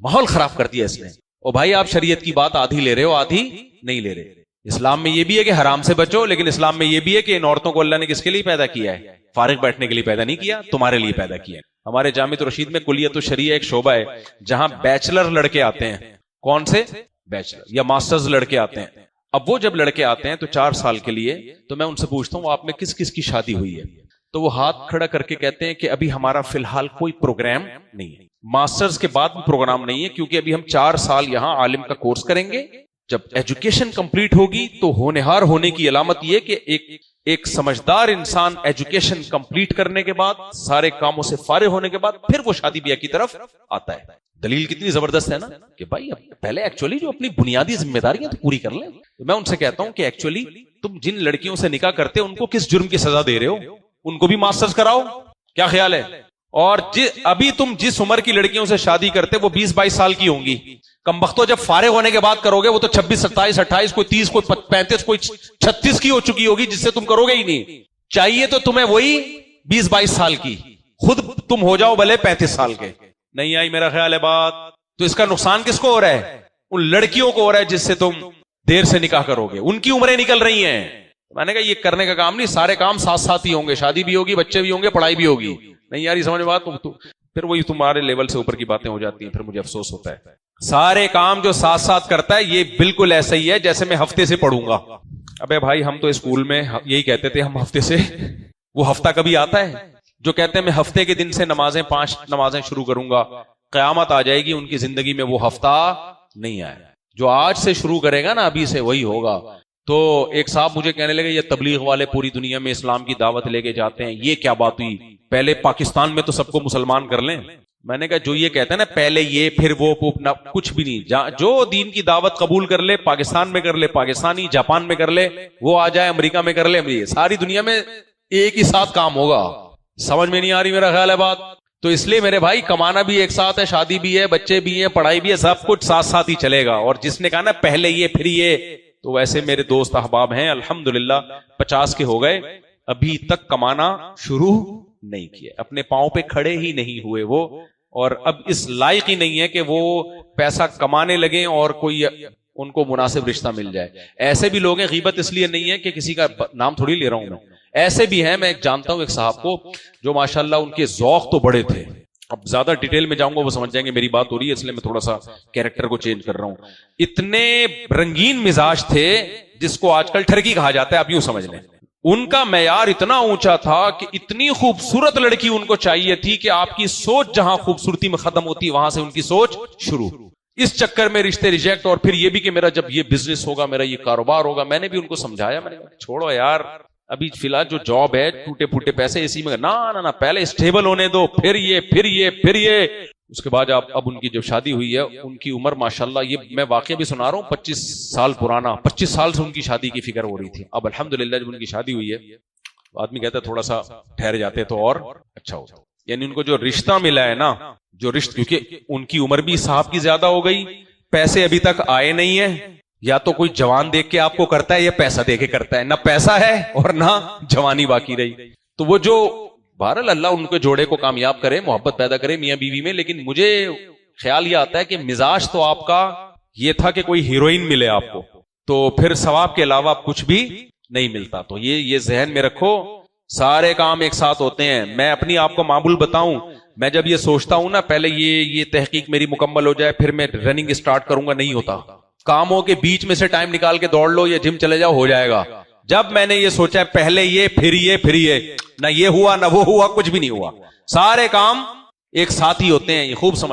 ماحول خراب کر دیا اس نے. او بھائی آپ شریعت کی بات آدھی لے رہے ہو, آدھی نہیں لے رہے. اسلام میں یہ بھی ہے کہ حرام سے بچو, لیکن اسلام میں یہ بھی ہے کہ ان عورتوں کو اللہ نے کس کے لیے پیدا کیا ہے؟ فارغ بیٹھنے کے لیے پیدا نہیں کیا, تمہارے لیے پیدا کیا. ہمارے جامعۃ الرشید میں کلیت الشریعہ ایک شعبہ ہے جہاں بیچلر لڑکے آتے ہیں. کون سے بیچلر یا ماسٹرز لڑکے آتے ہیں. اب وہ جب لڑکے آتے ہیں تو 4 سال کے لیے, تو میں ان سے پوچھتا ہوں آپ میں کس کس کی شادی ہوئی ہے؟ تو وہ ہاتھ کھڑا کر کے کہتے ہیں کہ ابھی ہمارا فی الحال کوئی پروگرام نہیں ہے, ماسٹرز کے بعد بھی پروگرام نہیں ہے, کیونکہ ابھی ہم 4 سال یہاں عالم کا کورس کریں گے. جب ایجوکیشن کمپلیٹ ہوگی تو ہونہار ہونے کی علامت یہ کہ ایک سمجھدار انسان ایجوکیشن کمپلیٹ کرنے کے بعد, سارے کاموں سے فارغ ہونے کے بعد پھر وہ شادی بیاہ کی طرف آتا ہے. دلیل کتنی زبردست ہے نا کہ بھائی پہلے ایکچولی جو اپنی بنیادی ذمہ داریاں تو پوری کر لیں. میں ان سے کہتا ہوں کہ ایکچولی تم جن لڑکیوں سے نکاح کرتے ان کو کس جرم کی سزا دے رہے ہو؟ ان کو بھی ماسٹرز کراؤ, کیا خیال ہے؟ اور ابھی تم جس عمر کی لڑکیوں سے شادی کرتے وہ 20-22 سال کی ہوں گی. کمبختوں جب فارغ ہونے کے بعد کرو گے وہ تو 26, 27, 28, کوئی 30, کوئی 35, کوئی 36 کی ہو چکی ہوگی, جس سے تم کرو گے ہی نہیں. چاہیے تو تمہیں وہی 20-22 سال کی, خود تم ہو جاؤ بھلے 35 سال کے. نہیں آئی میرا خیال ہے بات؟ تو اس کا نقصان کس کو ہو رہا ہے؟ ان لڑکیوں کو ہو رہا ہے جس سے تم دیر سے نکاح کرو گے. ان کی عمریں نکل رہی ہیں. میں نے کہا یہ کرنے کا کام نہیں, سارے کام ساتھ ساتھ ہی ہوں گے, شادی بھی ہوگی, بچے بھی ہوں گے, پڑھائی بھی ہوگی. نہیں یار یہ سمجھ بات؟ پھر وہی تمہارے لیول سے اوپر کی باتیں ہو جاتی ہیں, پھر مجھے افسوس ہوتا ہے. سارے کام جو ساتھ ساتھ کرتا ہے یہ بالکل ایسا ہی ہے جیسے میں ہفتے سے پڑھوں گا. ابے بھائی ہم تو اسکول میں یہی کہتے تھے, ہم ہفتے سے, وہ ہفتہ کبھی آتا ہے جو کہتے ہیں میں ہفتے کے دن سے 5 نمازیں شروع کروں گا, قیامت آ جائے گی ان کی زندگی میں وہ ہفتہ نہیں آئے. جو آج سے شروع کرے گا نا ابھی سے وہی ہوگا. تو ایک صاحب مجھے کہنے لگے یہ تبلیغ والے پوری دنیا میں اسلام کی دعوت لے کے جاتے ہیں, یہ کیا بات ہوئی؟ پہلے پاکستان میں تو سب کو مسلمان کر لیں. میں نے کہا جو یہ کہتے ہیں نا پہلے یہ پھر وہ, کچھ بھی نہیں. جو دین کی دعوت قبول کر لے پاکستان میں کر لے پاکستانی, جاپان میں کر لے, وہ آ جائے امریکہ میں کر لے, ساری دنیا میں ایک ہی ساتھ کام ہوگا. سمجھ میں نہیں آ رہی میرا خیال ہے بات؟ تو اس لیے میرے بھائی کمانا بھی ایک ساتھ ہے, شادی بھی ہے, بچے بھی ہیں, پڑھائی بھی ہے, سب کچھ ساتھ ساتھ ہی چلے گا. اور جس نے کہا نا پہلے یہ پھر یہ, تو ویسے میرے دوست احباب ہیں الحمدللہ 50 کے ہو گئے, ابھی تک کمانا شروع نہیں کیا, اپنے پاؤں پہ کھڑے ہی نہیں ہوئے وہ, اور اب اس لائق ہی نہیں ہے کہ وہ پیسہ کمانے لگیں اور کوئی ان کو مناسب رشتہ مل جائے. ایسے بھی لوگ ہیں, غیبت اس لیے نہیں ہے کہ کسی کا نام تھوڑی لے رہا ہوں میں, ایسے بھی ہیں. میں ایک جانتا ہوں ایک صاحب کو جو ماشاءاللہ ان کے ذوق تو بڑے تھے, اب زیادہ ڈیٹیل میں جاؤں گا وہ سمجھ جائیں گے میری بات ہو رہی ہے, اس لیے میں تھوڑا سا کیریکٹر کو چینج کر رہا ہوں. اتنے رنگین مزاج تھے جس کو آج کل ٹھرکی کہا جاتا ہے, آپ یوں سمجھ لیں. ان کا معیار اتنا اونچا تھا کہ اتنی خوبصورت لڑکی ان کو چاہیے تھی کہ آپ کی سوچ جہاں خوبصورتی میں ختم ہوتی وہاں سے ان کی سوچ شروع. اس چکر میں رشتے ریجیکٹ, اور پھر یہ بھی کہ میرا جب یہ بزنس ہوگا, میرا یہ کاروبار ہوگا. میں نے بھی ان کو سمجھایا, میں نے کہا چھوڑو یار ابھی فی الحال جو جاب ہے ٹوٹے پھوٹے پیسے اسی میں, نہ پہلے اسٹیبل ہونے دو, پھر یہ. اس کے بعد اب ان کی جب شادی ہوئی ہے, ان کی عمر ماشاءاللہ, یہ میں واقعہ بھی سنا رہا ہوں 25 سال پرانا, 25 سال سے ان کی شادی کی فکر ہو رہی تھی. اب الحمدللہ جب ان کی شادی ہوئی ہے, آدمی کہتا ہے تھوڑا سا ٹھہر جاتے تو اور اچھا ہوتا. یعنی ان کو جو رشتہ ملا ہے نا, جو رشتہ, کیونکہ ان کی عمر بھی صاحب کی زیادہ ہو گئی, پیسے ابھی تک آئے نہیں ہیں. یا تو کوئی جوان دیکھ کے آپ کو کرتا ہے یا پیسہ دے کے کرتا ہے, نہ پیسہ ہے اور نہ جوانی باقی رہی. تو وہ جو بہرحال اللہ ان کے جوڑے کو کامیاب کرے, محبت پیدا کرے میاں بیوی میں. لیکن مجھے خیال یہ آتا ہے کہ مزاج تو آپ کا یہ تھا کہ کوئی ہیروئن ملے آپ کو, تو پھر ثواب کے علاوہ کچھ بھی نہیں ملتا. تو یہ ذہن میں رکھو, سارے کام ایک ساتھ ہوتے ہیں. میں اپنی آپ کو معمول بتاؤں, میں جب یہ سوچتا ہوں نا پہلے یہ تحقیق میری مکمل ہو جائے پھر میں رننگ اسٹارٹ کروں گا, نہیں ہوتا. کاموں کے بیچ میں سے ٹائم نکال کے دوڑ لو یا جم چلے جاؤ, ہو جائے گا. جب میں نے یہ سوچا ہے پہلے یہ پھر یہ, نہ یہ ہوا نہ وہ ہوا, کچھ بھی نہیں ہوا. سارے کام ایک ساتھ ہی ہوتے ہیں, یہ خوب سمجھ